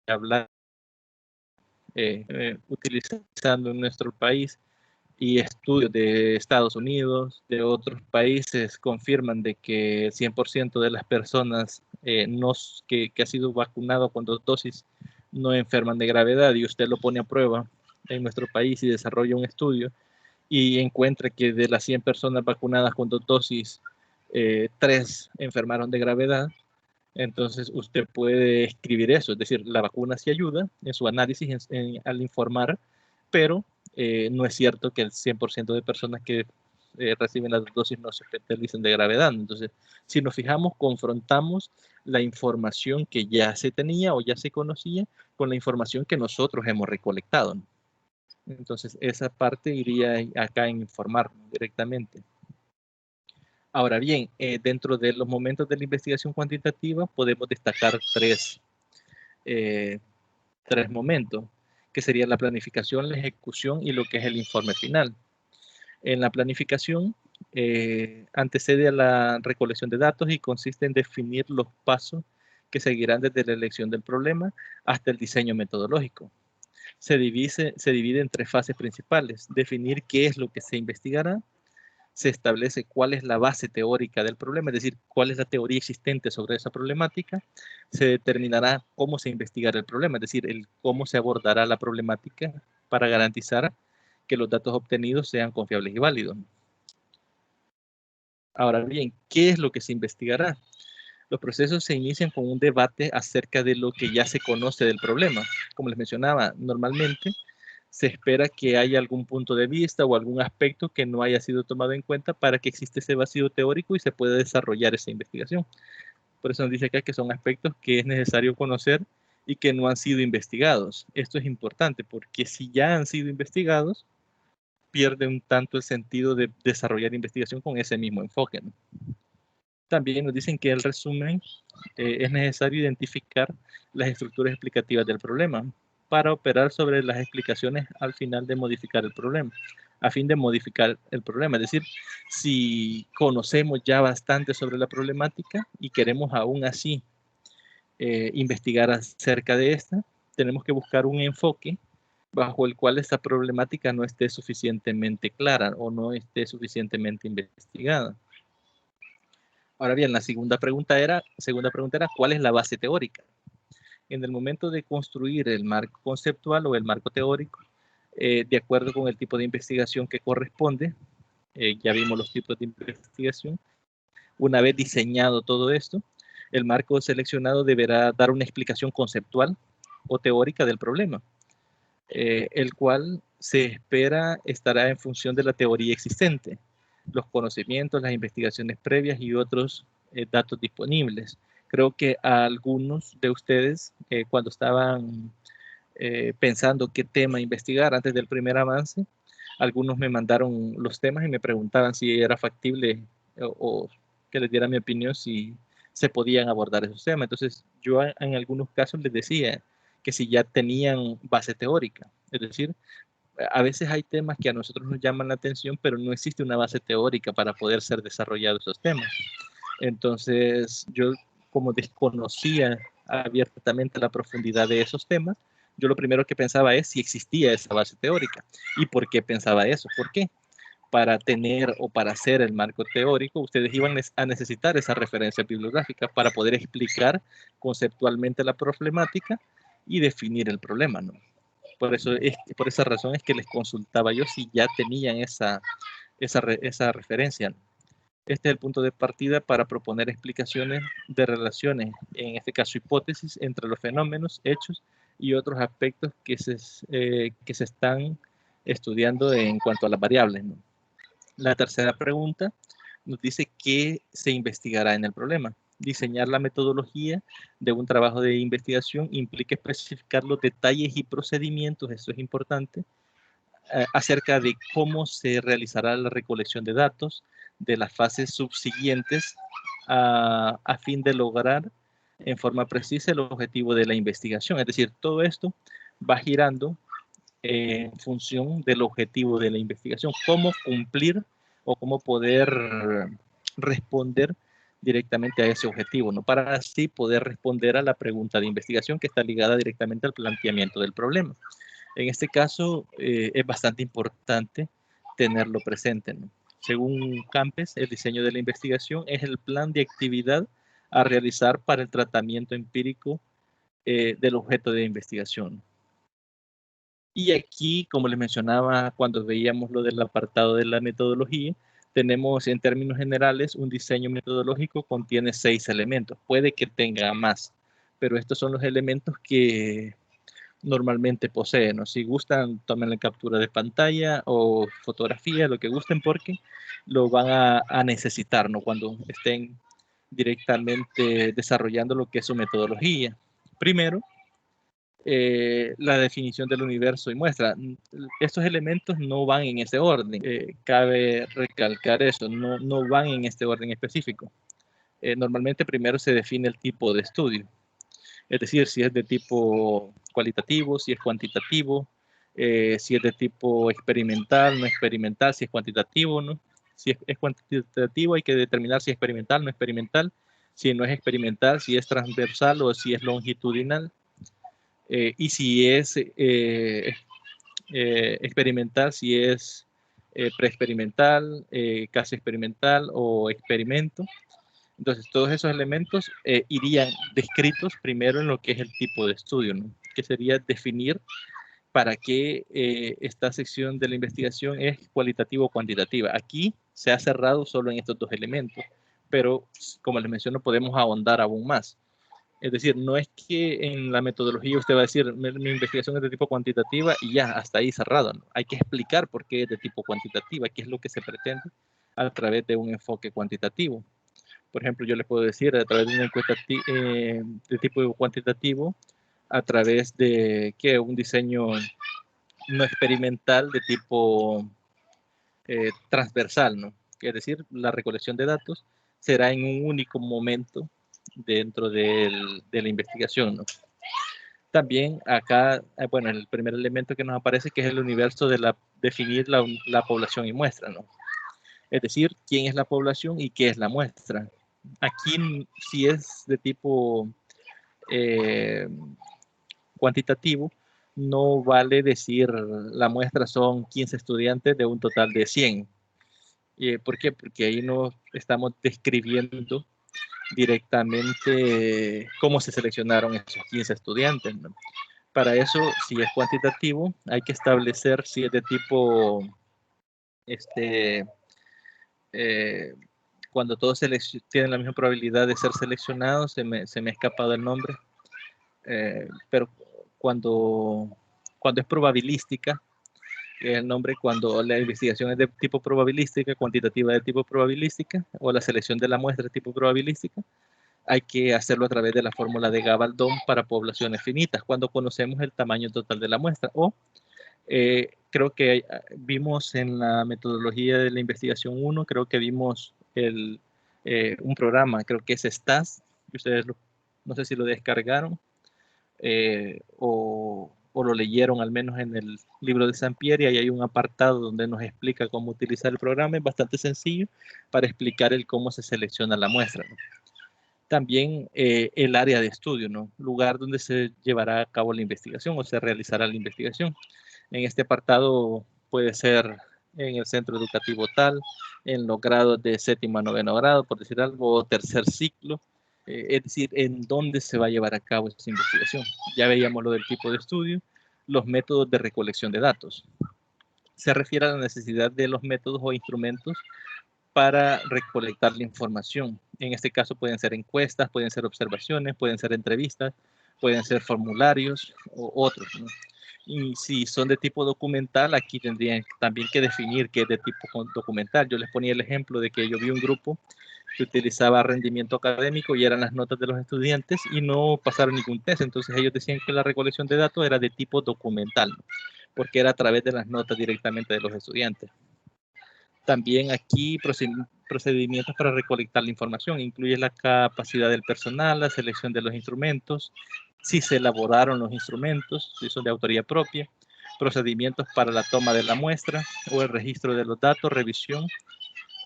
habla utilizando en nuestro país y estudios de Estados Unidos, de otros países, confirman de que el 100% de las personas que ha sido vacunado con 2 dosis no enferman de gravedad, y usted lo pone a prueba en nuestro país y desarrolla un estudio y encuentra que de las 100 personas vacunadas con 2 dosis, 3 enfermaron de gravedad, entonces usted puede escribir eso, es decir, la vacuna sí ayuda en su análisis al informar, pero no es cierto que el 100% de personas que reciben la dosis no se hospitalizan de gravedad. Entonces, si nos fijamos, confrontamos la información que ya se tenía o ya se conocía con la información que nosotros hemos recolectado, ¿no? Entonces, esa parte iría acá en informar directamente. Ahora bien, dentro de los momentos de la investigación cuantitativa podemos destacar tres momentos, que serían la planificación, la ejecución y lo que es el informe final. En la planificación antecede a la recolección de datos y consiste en definir los pasos que seguirán desde la elección del problema hasta el diseño metodológico. Se divide en tres fases principales: definir qué es lo que se investigará, se establece cuál es la base teórica del problema, es decir, cuál es la teoría existente sobre esa problemática, se determinará cómo se investigará el problema, es decir, cómo se abordará la problemática para garantizar que los datos obtenidos sean confiables y válidos. Ahora bien, ¿qué es lo que se investigará? Los procesos se inician con un debate acerca de lo que ya se conoce del problema. Como les mencionaba, normalmente se espera que haya algún punto de vista o algún aspecto que no haya sido tomado en cuenta para que exista ese vacío teórico y se pueda desarrollar esa investigación. Por eso nos dice acá que son aspectos que es necesario conocer y que no han sido investigados. Esto es importante porque si ya han sido investigados, pierde un tanto el sentido de desarrollar investigación con ese mismo enfoque, ¿no? También nos dicen que el resumen es necesario identificar las estructuras explicativas del problema para operar sobre las explicaciones al final de modificar el problema, a fin de modificar el problema. Es decir, si conocemos ya bastante sobre la problemática y queremos aún así investigar acerca de esta, tenemos que buscar un enfoque bajo el cual esta problemática no esté suficientemente clara o no esté suficientemente investigada. Ahora bien, la segunda pregunta era, ¿cuál es la base teórica? En el momento de construir el marco conceptual o el marco teórico, de acuerdo con el tipo de investigación que corresponde, ya vimos los tipos de investigación, una vez diseñado todo esto, el marco seleccionado deberá dar una explicación conceptual o teórica del problema, el cual se espera estará en función de la teoría existente, los conocimientos, las investigaciones previas y otros datos disponibles. Creo que a algunos de ustedes, cuando estaban pensando qué tema investigar antes del primer avance, algunos me mandaron los temas y me preguntaban si era factible o que les diera mi opinión si se podían abordar esos temas. Entonces, yo en algunos casos les decía que si ya tenían base teórica, es decir, a veces hay temas que a nosotros nos llaman la atención, pero no existe una base teórica para poder ser desarrollados esos temas. Entonces, yo como desconocía abiertamente la profundidad de esos temas, yo lo primero que pensaba es si existía esa base teórica. ¿Y por qué pensaba eso? ¿Por qué? Para tener o para hacer el marco teórico, ustedes iban a necesitar esa referencia bibliográfica para poder explicar conceptualmente la problemática y definir el problema, ¿no? Por esa razón es que les consultaba yo si ya tenían esa referencia. Este es el punto de partida para proponer explicaciones de relaciones, en este caso hipótesis, entre los fenómenos, hechos y otros aspectos que se están estudiando en cuanto a las variables, ¿no? La tercera pregunta nos dice qué se investigará en el problema. Diseñar la metodología de un trabajo de investigación implica especificar los detalles y procedimientos, eso es importante, acerca de cómo se realizará la recolección de datos de las fases subsiguientes a fin de lograr en forma precisa el objetivo de la investigación. Es decir, todo esto va girando en función del objetivo de la investigación, cómo cumplir o cómo poder responder directamente a ese objetivo, ¿no? Para así poder responder a la pregunta de investigación que está ligada directamente al planteamiento del problema. En este caso es bastante importante tenerlo presente, ¿no? Según Campes, el diseño de la investigación es el plan de actividad a realizar para el tratamiento empírico del objeto de investigación. Y aquí, como les mencionaba cuando veíamos lo del apartado de la metodología, tenemos en términos generales un diseño metodológico contiene 6 elementos. Puede que tenga más, pero estos son los elementos que normalmente posee, ¿no? Si gustan, tomen la captura de pantalla o fotografía, lo que gusten, porque lo van a necesitar, ¿no? Cuando estén directamente desarrollando lo que es su metodología. Primero, la definición del universo y muestra. Estos elementos no van en ese orden. Cabe recalcar eso, no van en este orden específico. Normalmente primero se define el tipo de estudio. Es decir, si es de tipo cualitativo, si es cuantitativo, si es de tipo experimental, no experimental, si es cuantitativo, ¿no? Si es cuantitativo, hay que determinar si es experimental, no experimental. Si no es experimental, si es transversal o si es longitudinal. Y si es experimental, si es preexperimental, casi experimental o experimento. Entonces, todos esos elementos irían descritos primero en lo que es el tipo de estudio, ¿no? Que sería definir para qué esta sección de la investigación es cualitativa o cuantitativa. Aquí se ha cerrado solo en estos dos elementos, pero como les menciono, podemos ahondar aún más. Es decir, no es que en la metodología usted va a decir, mi investigación es de tipo cuantitativa y ya, hasta ahí cerrado, ¿no? Hay que explicar por qué es de tipo cuantitativa, qué es lo que se pretende a través de un enfoque cuantitativo. Por ejemplo, yo les puedo decir a través de una encuesta de tipo cuantitativo, a través de un diseño no experimental de tipo transversal, ¿no? Es decir, la recolección de datos será en un único momento dentro de la investigación, ¿no? También acá, bueno, el primer elemento que nos aparece que es el universo de definir la población y muestra, ¿no? Es decir, quién es la población y qué es la muestra. Aquí, si es de tipo cuantitativo, no vale decir la muestra son 15 estudiantes de un total de 100. ¿Por qué? Porque ahí no estamos describiendo directamente cómo se seleccionaron esos 15 estudiantes, ¿no? Para eso, si es cuantitativo, hay que establecer si es de tipo cuando todos tienen la misma probabilidad de ser seleccionados, se me ha escapado el nombre, pero cuando es probabilística, el nombre cuando la investigación es de tipo probabilística, cuantitativa de tipo probabilística, o la selección de la muestra de tipo probabilística, hay que hacerlo a través de la fórmula de Gabaldón para poblaciones finitas, cuando conocemos el tamaño total de la muestra, o creo que vimos en la metodología de la investigación 1, creo que vimos un programa, creo que es STAS, ustedes no sé si lo descargaron o lo leyeron al menos en el libro de Sampieri, y hay un apartado donde nos explica cómo utilizar el programa, es bastante sencillo para explicar cómo se selecciona la muestra, ¿no? También el área de estudio, ¿no? Lugar donde se llevará a cabo la investigación o se realizará la investigación. En este apartado puede ser en el centro educativo tal, en los grados de séptimo a noveno grado, por decir algo, o tercer ciclo, es decir, en dónde se va a llevar a cabo esta investigación. Ya veíamos lo del tipo de estudio, los métodos de recolección de datos. Se refiere a la necesidad de los métodos o instrumentos para recolectar la información. En este caso pueden ser encuestas, pueden ser observaciones, pueden ser entrevistas, pueden ser formularios o otros, ¿no? Y si son de tipo documental, aquí tendrían también que definir qué es de tipo documental. Yo les ponía el ejemplo de que yo vi un grupo que utilizaba rendimiento académico y eran las notas de los estudiantes y no pasaron ningún test. Entonces ellos decían que la recolección de datos era de tipo documental, ¿no? Porque era a través de las notas directamente de los estudiantes. También aquí procedimientos para recolectar la información. Incluye la capacidad del personal, la selección de los instrumentos, si se elaboraron los instrumentos, si son de autoría propia, procedimientos para la toma de la muestra o el registro de los datos, revisión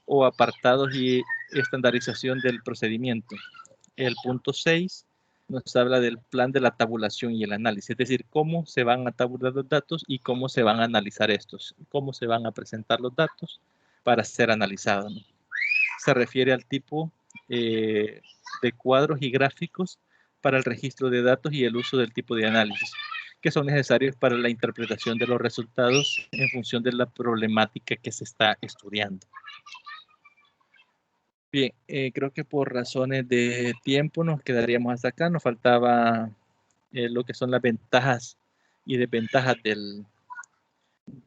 o apartados y estandarización del procedimiento. El punto 6 nos habla del plan de la tabulación y el análisis, es decir, cómo se van a tabular los datos y cómo se van a analizar estos, cómo se van a presentar los datos para ser analizados, ¿no? Se refiere al tipo de cuadros y gráficos para el registro de datos y el uso del tipo de análisis, que son necesarios para la interpretación de los resultados en función de la problemática que se está estudiando. Bien, creo que por razones de tiempo nos quedaríamos hasta acá. Nos faltaba lo que son las ventajas y desventajas del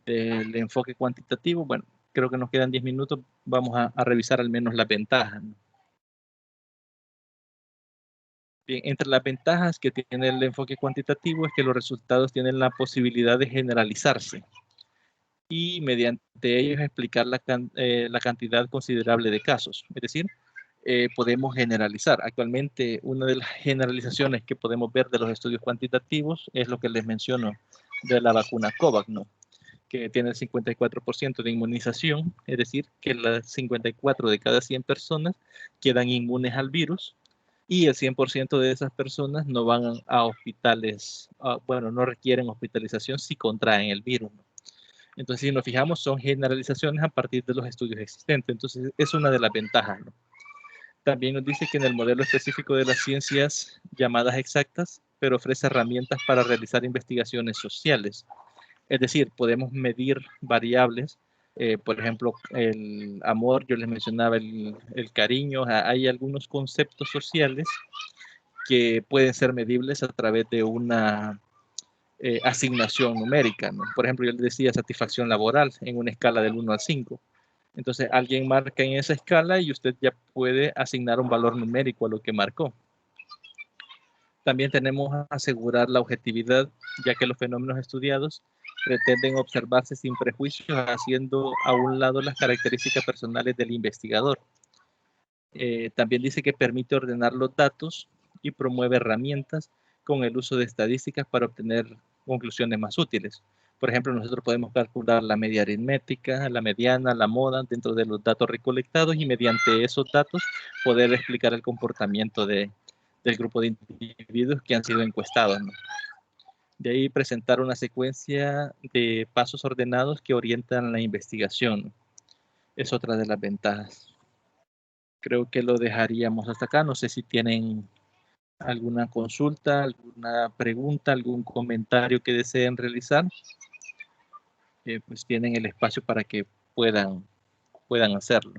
enfoque cuantitativo. Bueno, creo que nos quedan 10 minutos. Vamos a revisar al menos las ventajas, ¿no? Bien, entre las ventajas que tiene el enfoque cuantitativo es que los resultados tienen la posibilidad de generalizarse y mediante ellos explicar la cantidad considerable de casos. Es decir, podemos generalizar. Actualmente, una de las generalizaciones que podemos ver de los estudios cuantitativos es lo que les menciono de la vacuna COVAX, ¿no? Que tiene el 54% de inmunización, es decir, que las 54 de cada 100 personas quedan inmunes al virus y el 100% de esas personas no van a hospitales, bueno, no requieren hospitalización si contraen el virus, ¿no? Entonces, si nos fijamos, son generalizaciones a partir de los estudios existentes. Entonces, es una de las ventajas, ¿no? También nos dice que en el modelo específico de las ciencias llamadas exactas, pero ofrece herramientas para realizar investigaciones sociales. Es decir, podemos medir variables, por ejemplo, el amor, yo les mencionaba el cariño, hay algunos conceptos sociales que pueden ser medibles a través de una asignación numérica, ¿no? Por ejemplo, yo les decía satisfacción laboral en una escala del 1 al 5. Entonces, alguien marca en esa escala y usted ya puede asignar un valor numérico a lo que marcó. También tenemos que asegurar la objetividad, ya que los fenómenos estudiados pretenden observarse sin prejuicios, haciendo a un lado las características personales del investigador. También dice que permite ordenar los datos y promueve herramientas con el uso de estadísticas para obtener conclusiones más útiles. Por ejemplo, nosotros podemos calcular la media aritmética, la mediana, la moda dentro de los datos recolectados y mediante esos datos poder explicar el comportamiento del grupo de individuos que han sido encuestados, ¿no? De ahí presentar una secuencia de pasos ordenados que orientan la investigación. Es otra de las ventajas. Creo que lo dejaríamos hasta acá. No sé si tienen alguna consulta, alguna pregunta, algún comentario que deseen realizar. Pues tienen el espacio para que puedan hacerlo.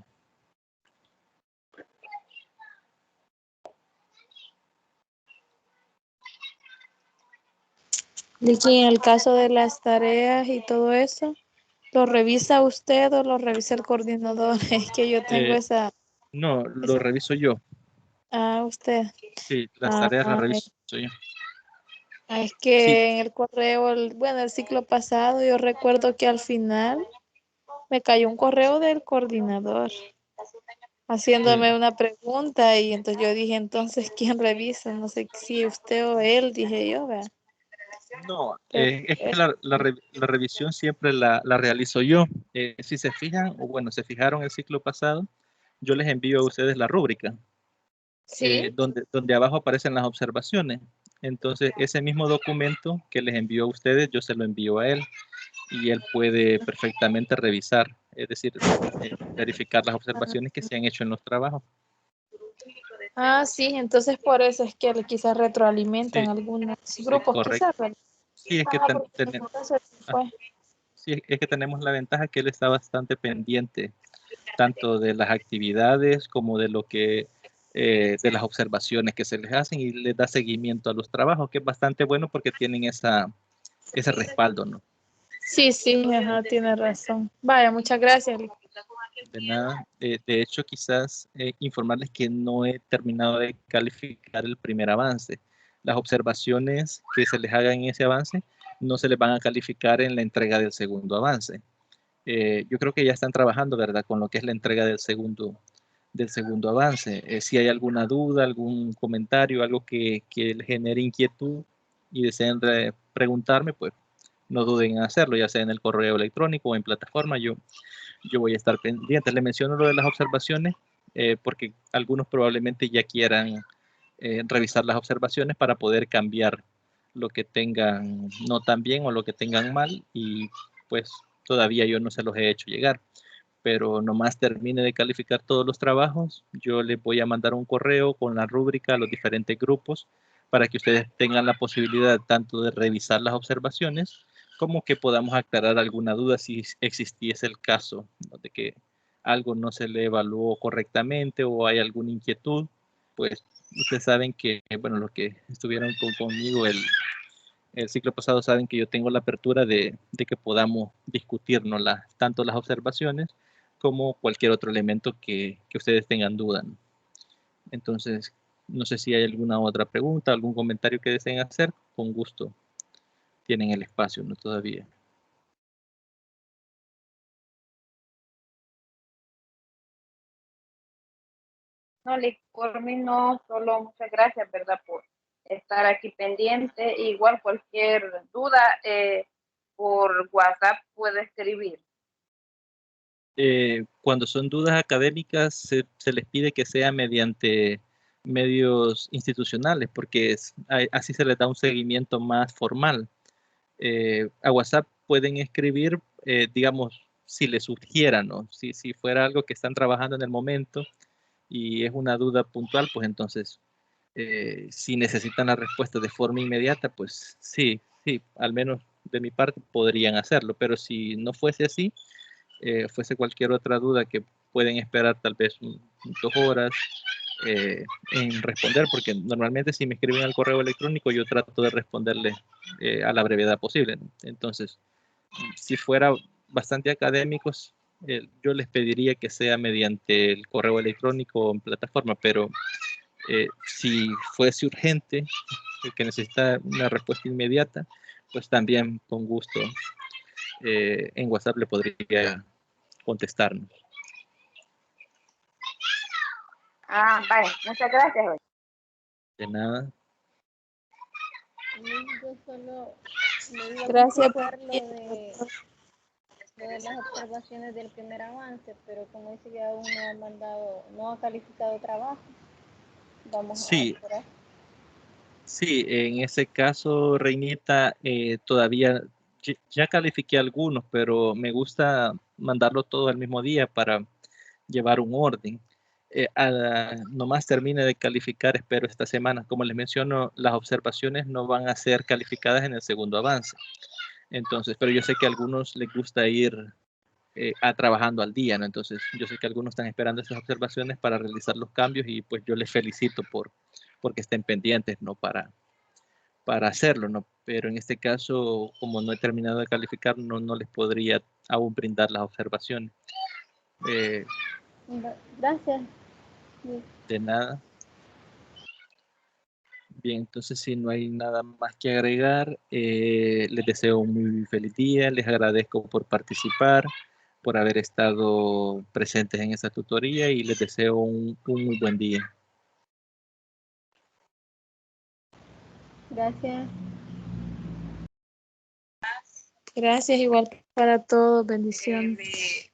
Licky, en el caso de las tareas y todo eso, ¿lo revisa usted o lo revisa el coordinador? Es que yo tengo esa... No, lo reviso yo. Ah, usted. Sí, las tareas las reviso yo. Es Sí, que en el correo, bueno, el ciclo pasado, yo recuerdo que al final me cayó un correo del coordinador haciéndome una pregunta y entonces yo dije, entonces, ¿quién revisa? No sé si usted o él, dije yo, ¿verdad? no, Pero, es que la revisión siempre la realizo yo. Si se fijan, o bueno, se fijaron el ciclo pasado, yo les envío a ustedes la rúbrica, sí. donde abajo aparecen las observaciones. Entonces, ese mismo documento que les envío a ustedes, yo se lo envío a él y él puede perfectamente revisar, es decir, verificar las observaciones que se han hecho en los trabajos. Ah, sí, entonces por eso es que quizás retroalimentan Sí, algunos sí, grupos, correcto. quizás, ¿verdad? Sí, es que Porque en mi caso así fue. sí, es que tenemos la ventaja que él está bastante pendiente tanto de las actividades como de lo que de las observaciones que se les hacen y les da seguimiento a los trabajos, que es bastante bueno porque tienen ese respaldo, ¿no? Sí, sí, ajá, tiene razón. Vaya, muchas gracias. De nada. De hecho, quizás informarles que no he terminado de calificar el primer avance. Las observaciones que se les hagan en ese avance no se les van a calificar en la entrega del segundo avance. Yo creo que ya están trabajando, ¿verdad?, con lo que es la entrega del segundo avance. Si hay alguna duda, algún comentario, algo que les genere inquietud y deseen preguntarme, pues no duden en hacerlo, ya sea en el correo electrónico o en plataforma. Yo voy a estar pendiente. Le menciono lo de las observaciones porque algunos probablemente ya quieran revisar las observaciones para poder cambiar lo que tengan no tan bien o lo que tengan mal y pues todavía yo no se los he hecho llegar. Pero nomás termine de calificar todos los trabajos, yo les voy a mandar un correo con la rúbrica a los diferentes grupos para que ustedes tengan la posibilidad tanto de revisar las observaciones como que podamos aclarar alguna duda si existiese el caso, ¿no?, de que algo no se le evaluó correctamente o hay alguna inquietud. Pues ustedes saben que, bueno, los que estuvieron conmigo el ciclo pasado saben que yo tengo la apertura de que podamos discutirnos tanto las observaciones como cualquier otro elemento que ustedes tengan duda, ¿no? Entonces, no sé si hay alguna otra pregunta, algún comentario que deseen hacer, con gusto tienen el espacio, ¿no? Todavía. No, por mí no, solo muchas gracias, ¿verdad? Por estar aquí pendiente. Igual cualquier duda por WhatsApp puede escribir. Cuando son dudas académicas, se les pide que sea mediante medios institucionales, porque así se les da un seguimiento más formal. A WhatsApp pueden escribir, digamos, si les surgiera, ¿no? Si fuera algo que están trabajando en el momento y es una duda puntual, pues entonces, si necesitan la respuesta de forma inmediata, pues sí, al menos de mi parte podrían hacerlo, pero si no fuese así, fuese cualquier otra duda que pueden esperar tal vez 2 horas en responder, porque normalmente si me escriben al correo electrónico yo trato de responderle a la brevedad posible, ¿no? Entonces, si fuera bastante académicos, yo les pediría que sea mediante el correo electrónico o en plataforma, pero si fuese urgente, que necesita una respuesta inmediata, pues también con gusto en WhatsApp le podría contestarnos. Vale, muchas gracias. De nada. Yo solo le iba a Gracias. comentar lo de las observaciones del primer avance, pero como dice que aún no ha mandado, no ha calificado trabajo, vamos a esperar. Sí, en ese caso, Reinita, todavía ya califiqué algunos, pero me gusta mandarlo todo al mismo día para llevar un orden. Nomás termine de calificar, espero esta semana. Como les menciono, las observaciones no van a ser calificadas en el segundo avance. Entonces, pero yo sé que a algunos les gusta ir trabajando al día, ¿no? Entonces, yo sé que algunos están esperando esas observaciones para realizar los cambios y pues yo les felicito porque estén pendientes, ¿no? Para hacerlo, ¿no? Pero en este caso, como no he terminado de calificar, no les podría aún brindar las observaciones. Gracias. De nada. Bien, entonces si no hay nada más que agregar, les deseo un muy feliz día, les agradezco por participar, por haber estado presentes en esta tutoría y les deseo un muy buen día. Gracias. Gracias igual para todos. Bendiciones.